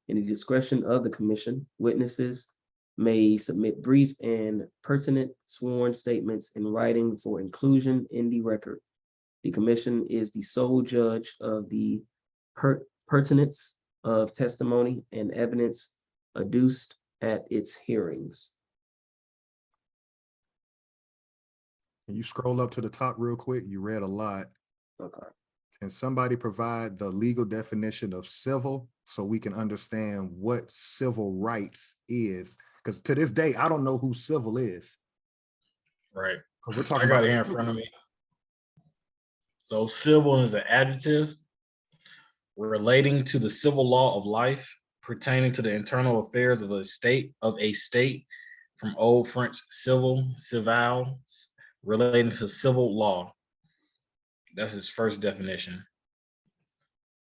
In the discretion of the commission, witnesses may submit brief and pertinent sworn statements in writing for inclusion in the record. The commission is the sole judge of the pertinence of testimony and evidence adduced at its hearings. Can you scroll up to the top real quick? You read a lot. Okay. Can somebody provide the legal definition of civil so we can understand what civil rights is? Because to this day, I don't know who civil is. Right. We're talking I got about it here in front of me. So civil is an adjective relating to the civil law of life, pertaining to the internal affairs of a state, from Old French civil, relating to civil law. That's its first definition.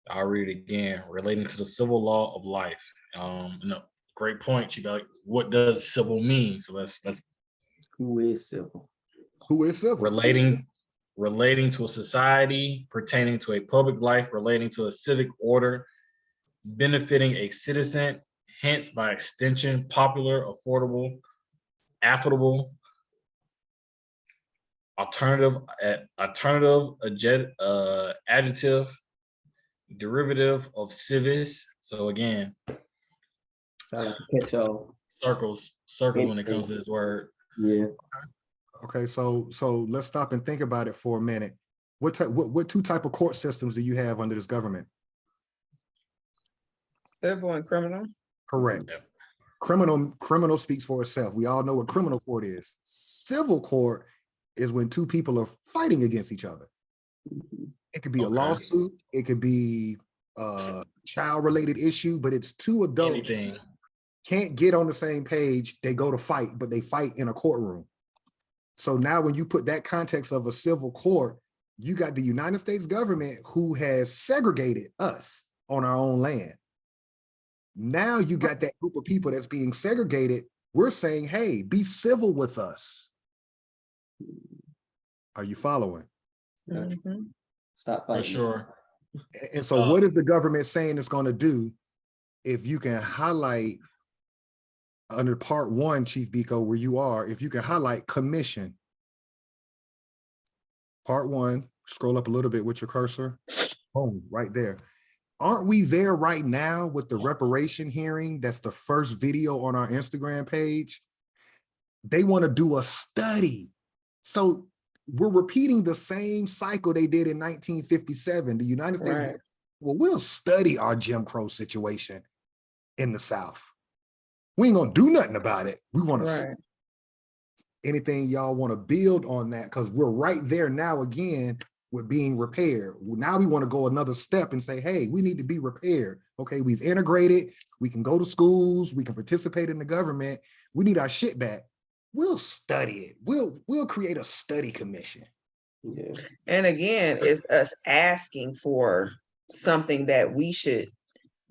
I'll read it again. Relating to the civil law of life. No, great point. You got like, what does civil mean? So let's. Who is civil? Who is civil? Relating to a society, pertaining to a public life, relating to a civic order, benefiting a citizen, hence by extension, popular, affordable, affable, alternative, adjective, derivative of civis. So again, Sound like a catch-all. circles when it comes to this word. Yeah. Okay, so let's stop and think about it for a minute. What two type of court systems do you have under this government? Civil and criminal. Correct. Yep. Criminal speaks for itself. We all know what criminal court is. Civil court is when two people are fighting against each other. It could be a lawsuit. It could be a child-related issue, but it's two adults can't get on the same page. They go to fight, but they fight in a courtroom. So now when you put that context of a civil court, you got the United States government who has segregated us on our own land. Now you got that group of people that's being segregated. We're saying, hey, be civil with us. Are you following? Mm-hmm. Stop fighting. For sure. And so what is the government saying it's going to do if you can highlight under part 1, Chief Biko, where you are, if you can highlight commission. Part 1, scroll up a little bit with your cursor. Boom, right there. Aren't we there right now with the reparation hearing? That's the first video on our Instagram page. They want to do a study. So we're repeating the same cycle they did in 1957. The United States, Right. well, we'll study our Jim Crow situation in the South. We ain't gonna do nothing about it. We want to Right. anything y'all want to build on that, because we're right there now again with being repaired. Now we want to go another step and say, hey, we need to be repaired. Okay, we've integrated, we can go to schools, we can participate in the government. We need our shit back. We'll study it. We'll create a study commission. Yeah. And again, it's us asking for something that we should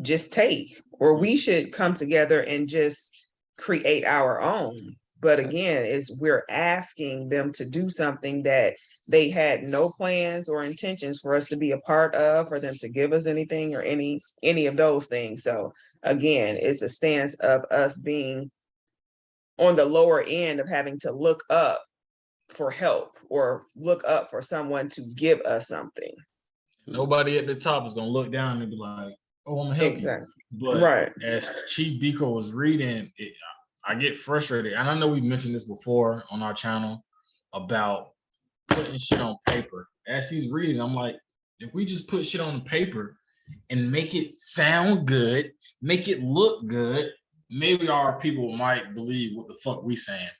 just take, or we should come together and just create our own. But again, we're asking them to do something that they had no plans or intentions for us to be a part of, for them to give us anything or any of those things. So again, it's a stance of us being on the lower end of having to look up for help or look up for someone to give us something. Nobody at the top is gonna look down and be like, "Oh, I'm gonna help Exactly. you." But Right. as Chief Biko was reading, I get frustrated, and I know we've mentioned this before on our channel about putting shit on paper. As he's reading, I'm like, if we just put shit on the paper and make it sound good, make it look good, maybe our people might believe what the fuck we saying.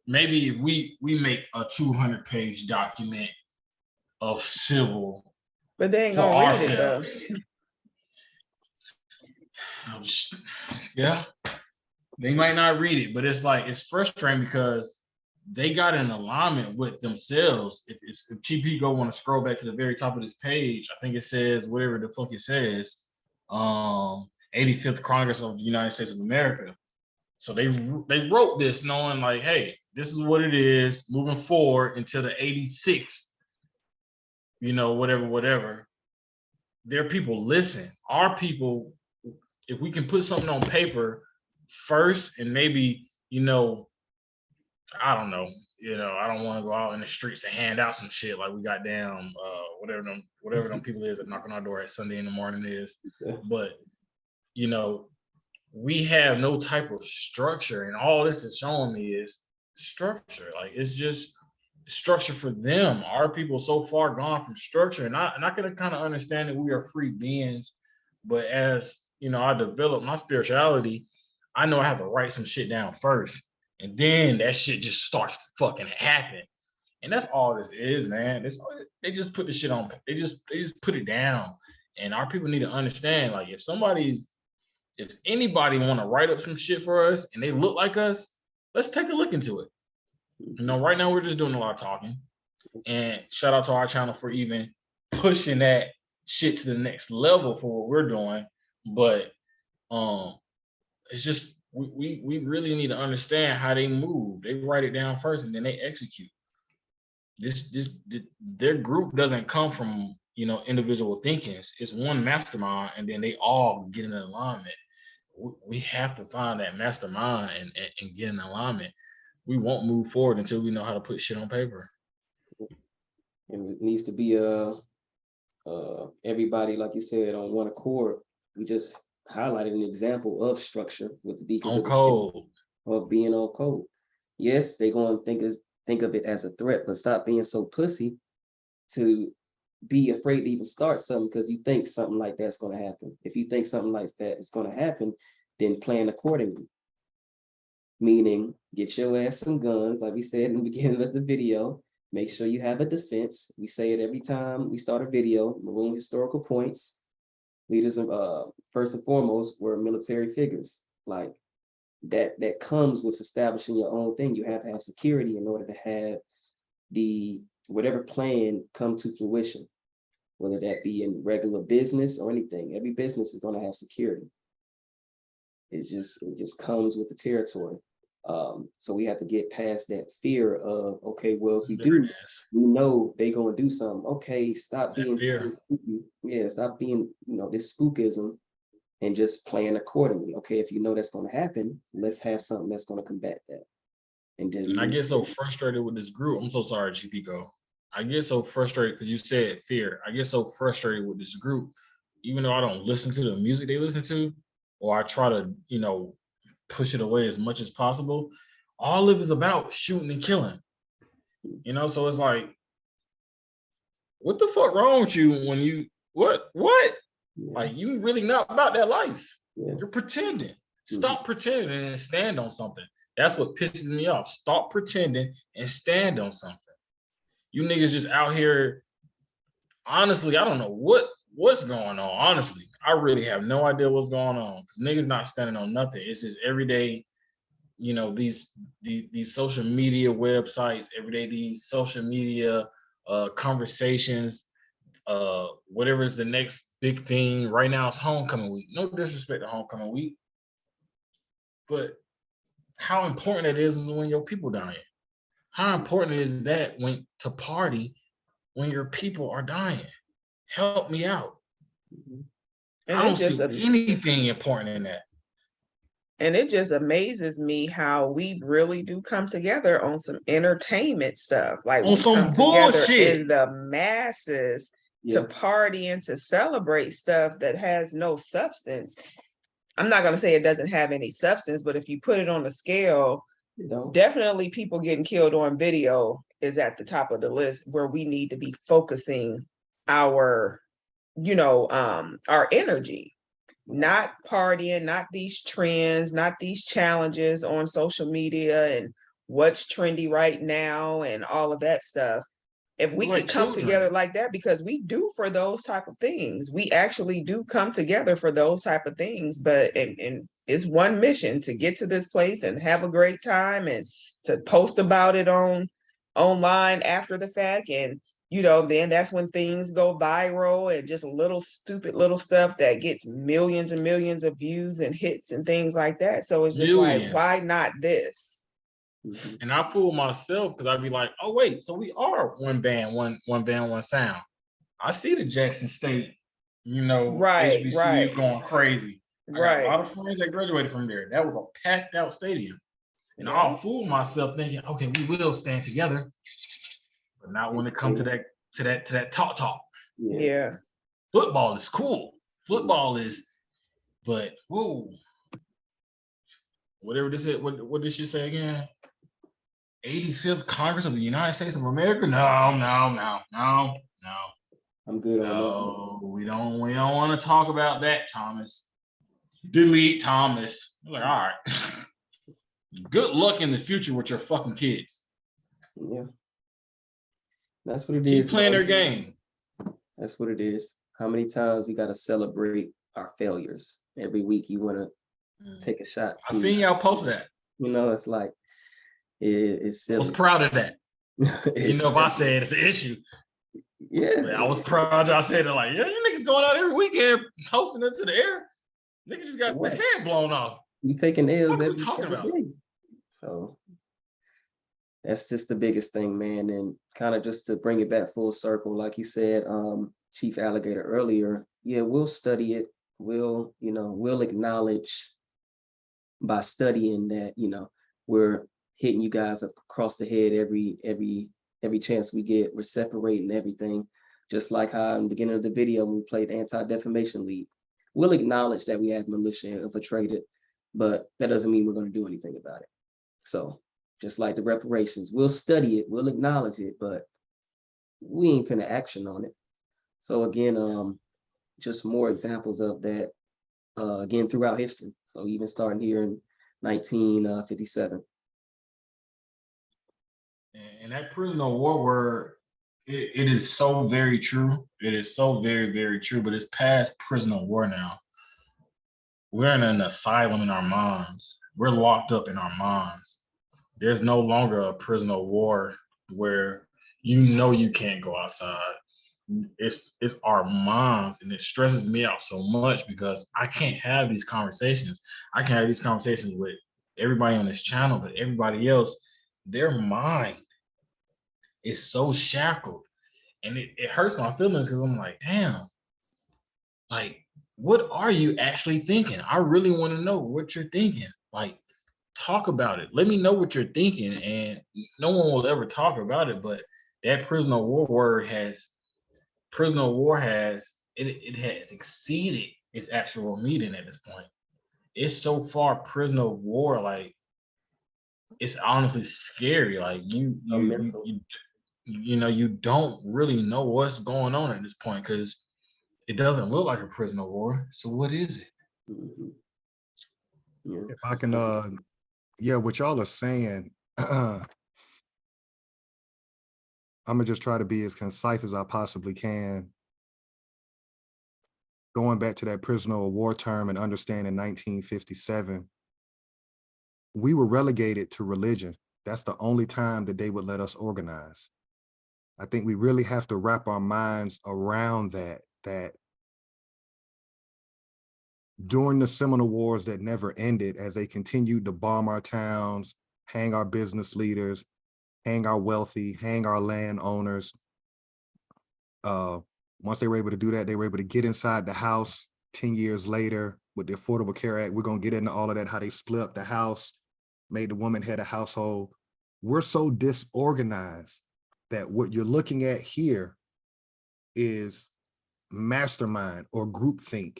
Maybe if we make a 200-page document of civil But they ain't for gonna read it though. ourselves. Yeah, they might not read it, but it's like, it's frustrating because they got in alignment with themselves. If Chief Biko want to scroll back to the very top of this page, I think it says whatever the fuck it says, 85th Congress of the United States of America. So they wrote this knowing like, hey, this is what it is moving forward until the 86th, whatever. Their people listen. Our people, if we can put something on paper first, and maybe, I don't know, I don't want to go out in the streets and hand out some shit like we got down, whatever them people is that knock on our door at Sunday in the morning is. But, we have no type of structure, and all this is showing me is structure. Like, it's just structure for them. Our people so far gone from structure, and I can kind of understand that we are free beings, but as I develop my spirituality, I know I have to write some shit down first, and then that shit just starts to fucking happen. And that's all this is, man. They just put the shit on. They just put it down, and our people need to understand. Like, if anybody want to write up some shit for us and they look like us, let's take a look into it. Right now we're just doing a lot of talking. And shout out to our channel for even pushing that shit to the next level for what we're doing. But it's just we really need to understand how they move. They write it down first and then they execute. Their group doesn't come from individual thinkings. It's one mastermind, and then they all get in alignment. We have to find that mastermind and get in alignment. We won't move forward until we know how to put shit on paper. And it needs to be everybody, like you said, on one accord. We just highlighted an example of structure with the Deacons on code, of being on code. Yes, they're going to think of it as a threat, but stop being so pussy to be afraid to even start something because you think something like that's going to happen. If you think something like that is going to happen, then plan accordingly. Meaning, get your ass some guns, like we said in the beginning of the video. Make sure you have a defense. We say it every time we start a video. Maroon historical points. Leaders of first and foremost were military figures. Like that comes with establishing your own thing. You have to have security in order to have the whatever plan come to fruition, whether that be in regular business or anything. Every business is going to have security. It just comes with the territory. So we have to get past that fear of, okay, well, if we do, we know they're going to do something. Okay, stop being spooky. Yeah, stop being, this spookism and just plan accordingly. Okay, if you know that's going to happen, let's have something that's going to combat that. And I get so frustrated with this group. I'm so sorry, GPCO. I get so frustrated because you said fear. I get so frustrated with this group, even though I don't listen to the music they listen to, or I try to, you know, push it away as much as possible. All of it is about shooting and killing. You know, so it's like, what the fuck wrong with you when you what? Like, you really not about that life. Yeah. You're pretending. Stop pretending and stand on something. That's what pisses me off. Stop pretending and stand on something. You niggas just out here. Honestly, I don't know what's going on. Honestly, I really have no idea what's going on. Because niggas not standing on nothing. It's just every day, you know, these social media websites, every day these social media conversations, whatever is the next big thing. Right now it's homecoming week. No disrespect to homecoming week, but how important it is when your people dying. How important is that when to party when your people are dying? Help me out. And I it don't just see anything important in that. And it just amazes me how we really do come together on some entertainment stuff. Like On we some come together bullshit. in the masses to party and to celebrate stuff that has no substance. I'm not going to say it doesn't have any substance, but if you put it on the scale, definitely people getting killed on video is at the top of the list where we need to be focusing our, our energy. Not partying, not these trends, not these challenges on social media and what's trendy right now and all of that stuff. If we could come together like that, because we do for those type of things, we actually do come together for those type of things. But and it's one mission to get to this place and have a great time and to post about it online after the fact. And then that's when things go viral and just little stupid little stuff that gets millions and millions of views and hits and things like that. So it's just like, why not this? And I fool myself because I'd be like, oh wait, so we are one band, one sound. I see the Jackson State, HBCU going crazy. I got a lot of friends that graduated from there. That was a packed out stadium. And I'll fool myself thinking, okay, we will stand together. But not when it comes to that talk. Yeah. Football is cool. Football is, but whoa. Whatever this is, what did she say again? 85th Congress of the United States of America? No. I'm good on that. We don't want to talk about that, Thomas. Delete Thomas. I'm like, all right. Good luck in the future with your fucking kids. Yeah. That's what it is. Keep playing their game. That's what it is. How many times we got to celebrate our failures? Every week you want to take a shot. I seen y'all post that. It's like, it's silly. I was proud of that. If I said it's an issue. Yeah. But I was proud. I said it like, yeah, you niggas going out every weekend toasting into the air. Nigga just got his head blown off. You taking L's every day. So that's just the biggest thing, man. And kind of just to bring it back full circle, like you said, Chief Alligator earlier, we'll study it. We'll acknowledge by studying that, we're hitting you guys across the head every chance we get. We're separating everything. Just like how in the beginning of the video, when we played the Anti-Defamation League, we'll acknowledge that we have militia infiltrated, but that doesn't mean we're going to do anything about it. So just like the reparations, we'll study it, we'll acknowledge it, but we ain't finna action on it. So again, just more examples of that, again, throughout history. So even starting here in 1957. And that prisoner of war word, it is so very true. It is so very, very true, but it's past prisoner of war now. We're in an asylum in our minds. We're locked up in our minds. There's no longer a prisoner of war where you can't go outside. It's our minds, and it stresses me out so much because I can't have these conversations. I can have these conversations with everybody on this channel, but everybody else, their mind is so shackled. And it hurts my feelings because I'm like, damn, like what are you actually thinking? I really want to know what you're thinking. Like, talk about it. Let me know what you're thinking. And no one will ever talk about it, but that prisoner of war word has, prisoner of war has, it has exceeded its actual meaning at this point. It's so far prisoner of war, like, it's honestly scary. Like mental. you know, you don't really know what's going on at this point because it doesn't look like a prisoner of war. So what is it? Mhm. Yeah. If I can, yeah, what y'all are saying, I'm gonna just try to be as concise as I possibly can. Going back to that prisoner of war term and understanding 1957, we were relegated to religion. That's the only time that they would let us organize. I think we really have to wrap our minds around that during the Seminole Wars that never ended, as they continued to bomb our towns, hang our business leaders, hang our wealthy, hang our landowners. Once they were able to do that, they were able to get inside the house 10 years later with the Affordable Care Act. We're gonna get into all of that, how they split up the house, made the woman head of household. We're so disorganized that what you're looking at here is mastermind or groupthink.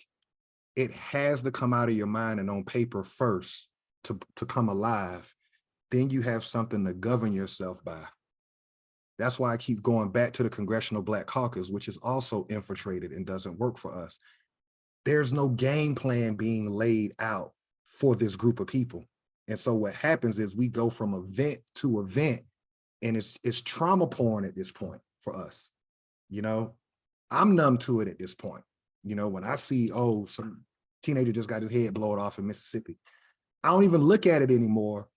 It has to come out of your mind and on paper first to come alive. Then you have something to govern yourself by. That's why I keep going back to the Congressional Black Caucus, which is also infiltrated and doesn't work for us. There's no game plan being laid out for this group of people. And so what happens is we go from event to event, and it's trauma porn at this point for us. You know, I'm numb to it at this point. You know, when I see, oh, some teenager just got his head blown off in Mississippi, I don't even look at it anymore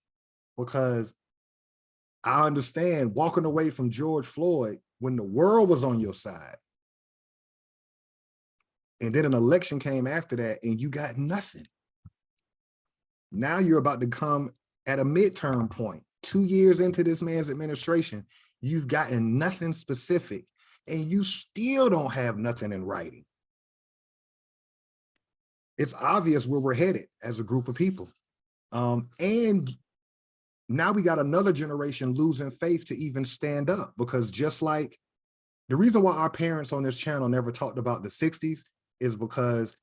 because I understand walking away from George Floyd when the world was on your side. And then an election came after that and you got nothing. Now you're about to come at a midterm point, 2 years into this man's administration, you've gotten nothing specific and you still don't have nothing in writing. It's obvious where we're headed as a group of people. And now we got another generation losing faith to even stand up, because just like the reason why our parents on this channel never talked about the 60s is because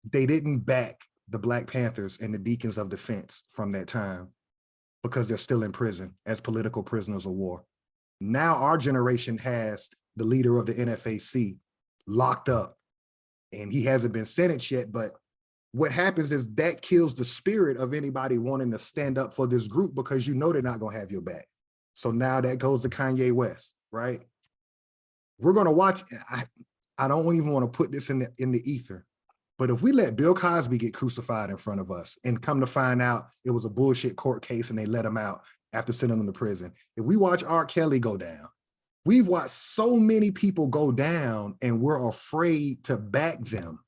they didn't back the Black Panthers and the Deacons of Defense from that time because they're still in prison as political prisoners of war. Now our generation has the leader of the NFAC locked up and he hasn't been sentenced yet, but what happens is that kills the spirit of anybody wanting to stand up for this group because you know they're not gonna have your back. So now that goes to Kanye West, right? We're gonna watch, I don't even wanna put this in the ether, but if we let Bill Cosby get crucified in front of us and come to find out it was a bullshit court case and they let him out after sending him to prison, if we watch R. Kelly go down, we've watched so many people go down and we're afraid to back them.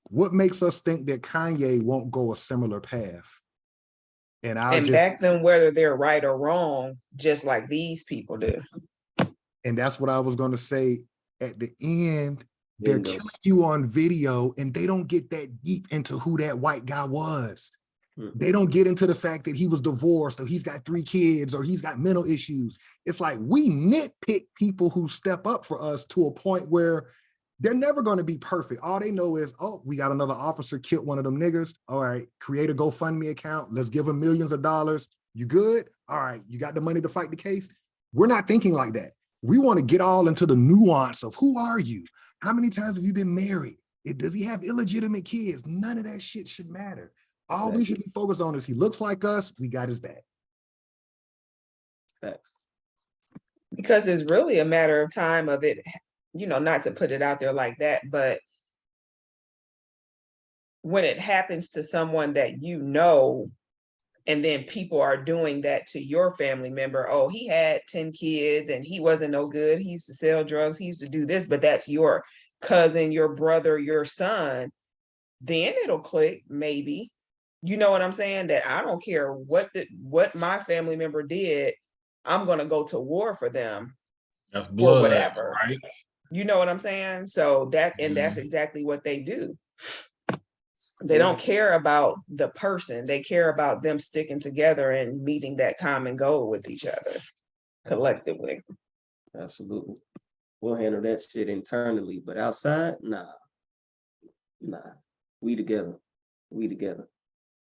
What makes us think that Kanye won't go a similar path? And back them whether they're right or wrong, just like these people do. And that's what I was going to say at the end. They're killing you on video and they don't get that deep into who that white guy was. They don't get into the fact that he was divorced or he's got 3 kids or he's got mental issues. It's like we nitpick people who step up for us to a point where they're never going to be perfect. All they know is, oh, we got another officer killed one of them niggers. All right, create a GoFundMe account. Let's give them millions of dollars. You good? All right, you got the money to fight the case? We're not thinking like that. We want to get all into the nuance of who are you? How many times have you been married? Does he have illegitimate kids? None of that shit should matter. All we should be focused on is he looks like us, we got his back. Facts. Because it's really a matter of time of it, you know, not to put it out there like that, but when it happens to someone that you know, and then people are doing that to your family member, oh, he had 10 kids and he wasn't no good, he used to sell drugs, he used to do this, but that's your cousin, your brother, your son, then it'll click, maybe. You know what I'm saying? That I don't care what my family member did, I'm gonna go to war for them. That's blood, for whatever. right? You know what I'm saying? So that, and that's exactly what they do. They don't care about the person. They care about them sticking together and meeting that common goal with each other collectively. Absolutely. We'll handle that shit internally, but outside, nah. We together. We together.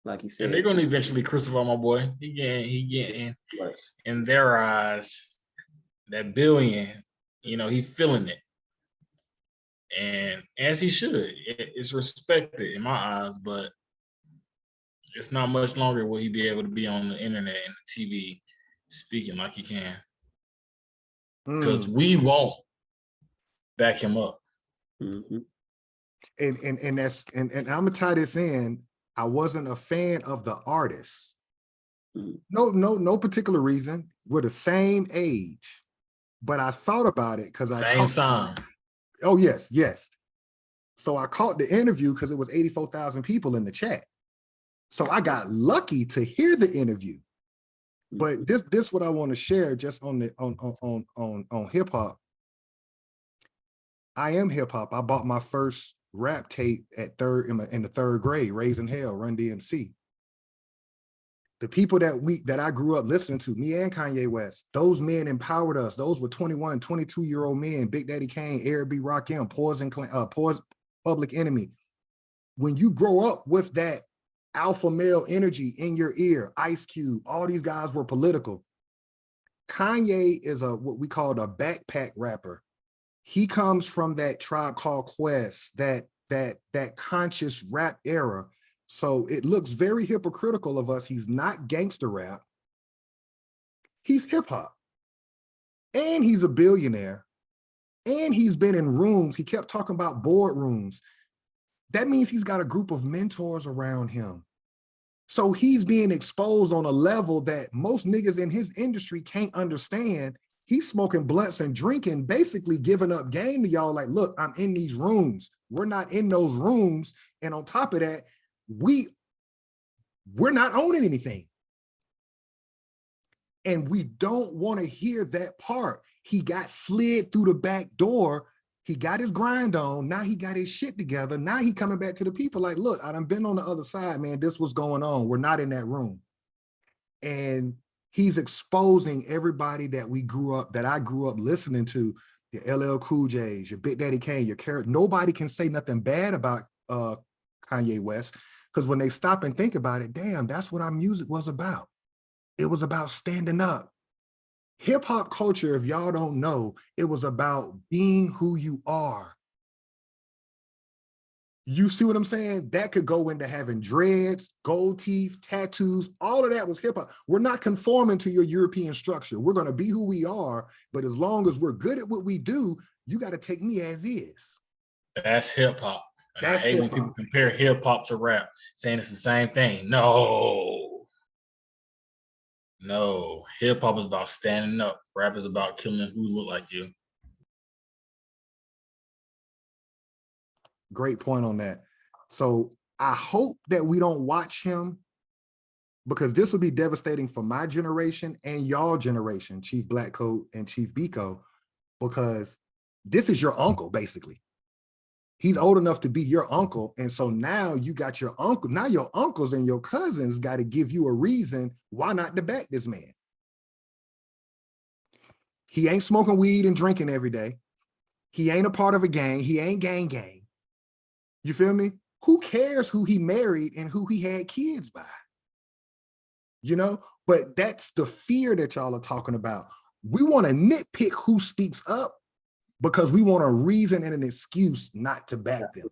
Like you said. And they're gonna eventually crucify my boy. He getting right. in their eyes that billion, he feeling it. And as he should, it's respected in my eyes, but it's not much longer will he be able to be on the internet and the TV speaking like he can. Because we won't back him up. Mm-hmm. And I'm gonna tie this in. I wasn't a fan of the artist. No particular reason. We're the same age, but I thought about it because Same song. Oh yes. So I caught the interview because it was 84,000 people in the chat. So I got lucky to hear the interview. But this what I want to share just on hip hop. I am hip hop. I bought my first rap tape at in the third grade, Raising Hell, Run DMC. The people that I grew up listening to, me and Kanye West, those men empowered us. Those were 21, 22-year-old men, Big Daddy Kane, Eric B. Rakim, Pow'S, Public Enemy. When you grow up with that alpha male energy in your ear, Ice Cube, all these guys were political. Kanye is what we call a backpack rapper. He comes from that Tribe Called Quest, that conscious rap era. So it looks very hypocritical of us. He's not gangster rap. He's hip hop. And he's a billionaire. And he's been in rooms. He kept talking about boardrooms. That means he's got a group of mentors around him. So he's being exposed on a level that most niggas in his industry can't understand. He's smoking blunts and drinking, basically giving up game to y'all like, look, I'm in these rooms. We're not in those rooms. And on top of that, we're not owning anything. And we don't want to hear that part. He got slid through the back door. He got his grind on. Now he got his shit together. Now he coming back to the people like, look, I done been on the other side, man. This was going on. We're not in that room. And he's exposing everybody that I grew up listening to, your LL Cool J's, your Big Daddy Kane, your Carrot. Nobody can say nothing bad about Kanye West, because when they stop and think about it, damn, that's what our music was about. It was about standing up. Hip hop culture, if y'all don't know, it was about being who you are. You see what I'm saying? That could go into having dreads, gold teeth, tattoos, all of that was hip hop. We're not conforming to your European structure. We're going to be who we are, but as long as we're good at what we do, you got to take me as is. That's hip hop. And That's I hate when people compare hip hop to rap, saying it's the same thing. No, hip hop is about standing up. Rap is about killing who look like you. Great point on that. So I hope that we don't watch him, because this will be devastating for my generation and y'all generation, Chief Blackcoat and Chief Biko, because this is your uncle, basically. He's old enough to be your uncle. And so now you got your uncle. Now your uncles and your cousins got to give you a reason why not to back this man. He ain't smoking weed and drinking every day. He ain't a part of a gang. He ain't gang. You feel me? Who cares who he married and who he had kids by? You know, but that's the fear that y'all are talking about. We want to nitpick who speaks up because we want a reason and an excuse not to back them.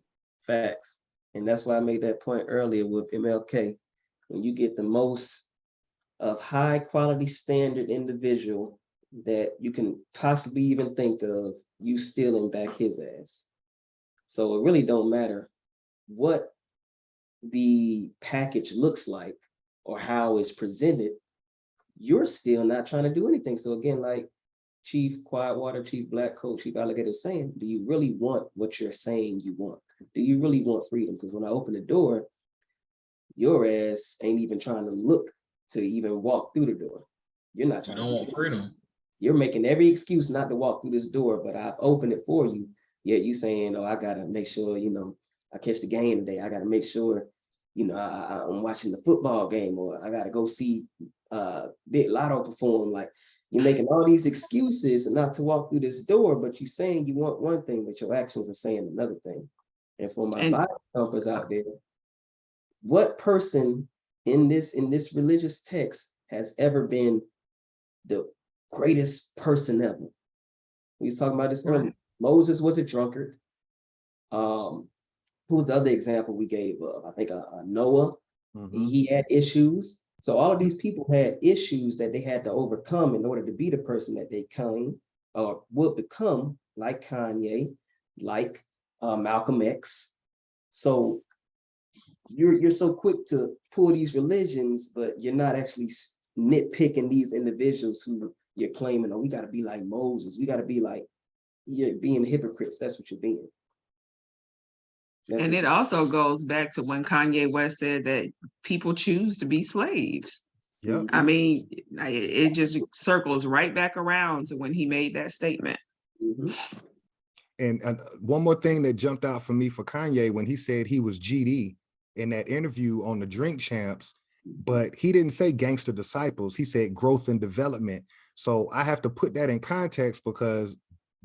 Facts. And that's why I made that point earlier with MLK. When you get the most of high quality standard individual that you can possibly even think of, you stealing back his ass. So it really don't matter what the package looks like or how it's presented, you're still not trying to do anything. So again, like Chief Quietwater, Chief Blackcoat, Chief Alligator saying, do you really want what you're saying you want? Do you really want freedom? Because when I open the door, your ass ain't even trying to look to even walk through the door. You're not trying to want freedom. You're making every excuse not to walk through this door, but I've opened it for you. Yet you saying, oh, I gotta make sure, I catch the game today. I got to make sure, you know, I'm watching the football game, or I got to go see Big Lotto perform. Like, you're making all these excuses not to walk through this door, but you're saying you want one thing, but your actions are saying another thing. And for my Bible thumpers out there, what person in this religious text has ever been the greatest person ever? We was talking about this earlier. Moses was a drunkard. Who was the other example we gave of? I think Noah. He had issues. So all of these people had issues that they had to overcome in order to be the person that they came or would become, like Kanye, like Malcolm X. So you're so quick to pull these religions, but you're not actually nitpicking these individuals who you're claiming, oh, we got to be like Moses. We got to be like, you're being hypocrites. That's what you're being. And it also goes back to when Kanye West said that people choose to be slaves. Yeah. I mean, it just circles right back around to when he made that statement. And one more thing that jumped out for me for Kanye, when he said he was GD in that interview on the Drink Champs, but he didn't say gangster disciples. He said growth and development. So I have to put that in context, because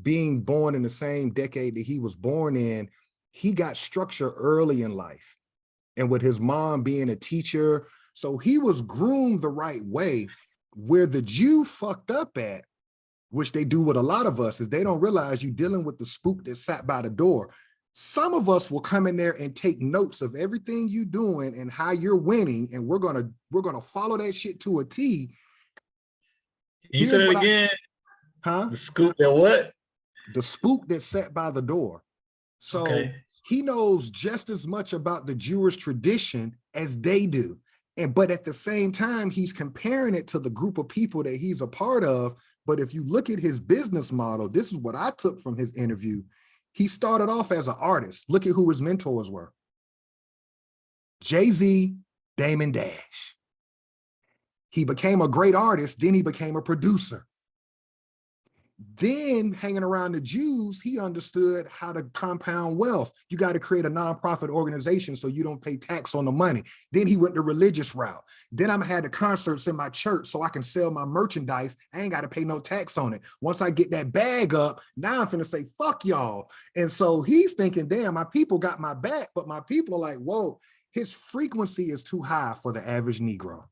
being born in the same decade that he was born in, he got structure early in life. And with his mom being a teacher, so he was groomed the right way. Where the Jew fucked up at, which they do with a lot of us, is they don't realize you're dealing with the spook that sat by the door. Some of us will come in there and take notes of everything you're doing and how you're winning, and we're gonna follow that shit to a T. You said it again. The scoop that what? The spook that sat by the door. So he knows just as much about the Jewish tradition as they do. But at the same time, he's comparing it to the group of people that he's a part of. But if you look at his business model, this is what I took from his interview. He started off as an artist. Look at who his mentors were. Jay-Z, Damon Dash. He became a great artist, then he became a producer. Then hanging around the Jews, he understood how to compound wealth. You got to create a nonprofit organization so you don't pay tax on the money. Then he went the religious route. Then I'm had the concerts in my church so I can sell my merchandise. I ain't got to pay no tax on it. Once I get that bag up, now I'm finna say, fuck y'all. And so he's thinking, damn, my people got my back, but my people are like, whoa, his frequency is too high for the average Negro.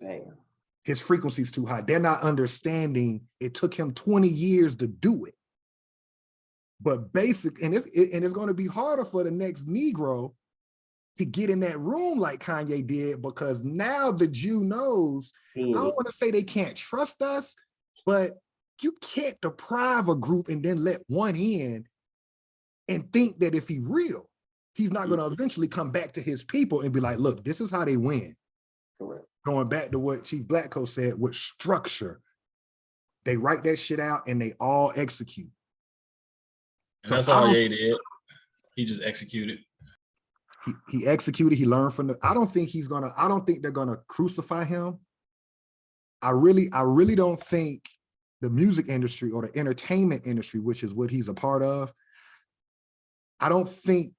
Damn. His frequency is too high. They're not understanding it took him 20 years to do it. But it's going to be harder for the next Negro to get in that room like Kanye did, because now the Jew knows, I don't want to say they can't trust us, but you can't deprive a group and then let one in and think that if he's real, he's not going to eventually come back to his people and be like, look, this is how they win. Correct. Going back to what Chief Blackco said, with structure, they write that shit out and they all execute. And so that's all Ye did. He just executed. He executed. He learned from the. I don't think they're gonna crucify him. I really don't think the music industry or the entertainment industry, which is what he's a part of, I don't think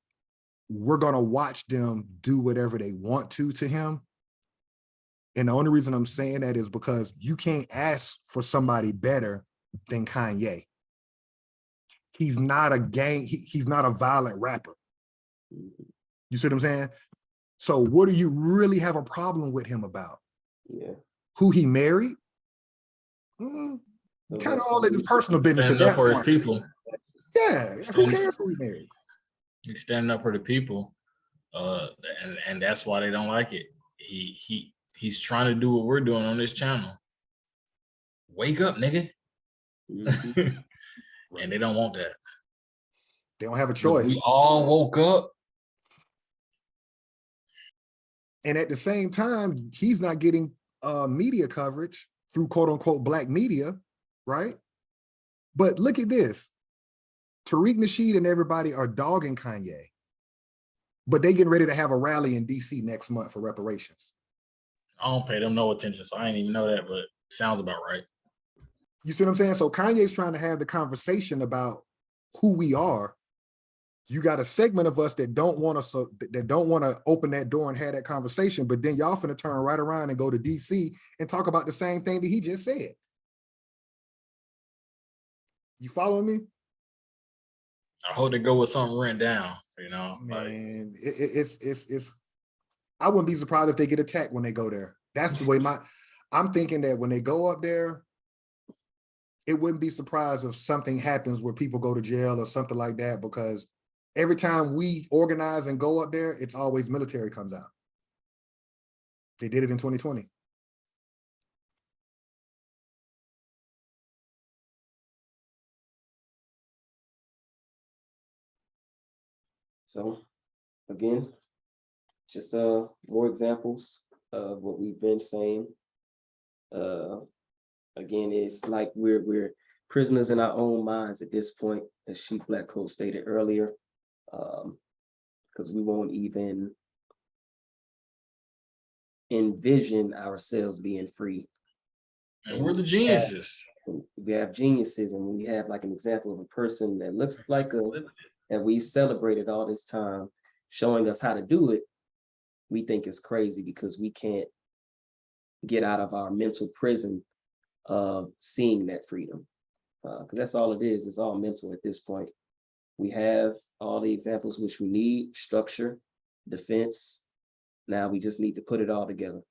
we're gonna watch them do whatever they want to him. And the only reason I'm saying that is because you can't ask for somebody better than Kanye. He's not he's not a violent rapper. You see what I'm saying? So what do you really have a problem with him about? Yeah. Who he married? Kind of all in his personal business. Standing up for his people. Yeah, who cares who he married? He's standing up for the people. And that's why they don't like it. He's trying to do what we're doing on this channel. Wake up, nigga. And they don't want that. They don't have a choice. We all woke up. And at the same time, he's not getting media coverage through quote unquote black media, right? But look at this. Tariq Nasheed and everybody are dogging Kanye, but they getting ready to have a rally in DC next month for reparations. I don't pay them no attention, so I didn't even know that, but sounds about right. You see what I'm saying? So Kanye's trying to have the conversation about who we are. You got a segment of us that don't want to open that door and have that conversation, but then y'all finna turn right around and go to DC and talk about the same thing that he just said. You following me? I hope they go with something written down, you know. Man, it's I wouldn't be surprised if they get attacked when they go there. That's the way I'm thinking, that when they go up there, it wouldn't be surprised if something happens where people go to jail or something like that, because every time we organize and go up there, it's always military comes out. They did it in 2020. So again, just more examples of what we've been saying. Again, it's like we're prisoners in our own minds at this point, as Chief Blackcoat stated earlier, because we won't even envision ourselves being free. And we're the geniuses. We have geniuses, and we have like an example of a person that looks like us, that we celebrated all this time, showing us how to do it. We think it's crazy because we can't get out of our mental prison of seeing that freedom. Because that's all it is. It's all mental at this point. We have all the examples which we need: structure, defense. Now we just need to put it all together.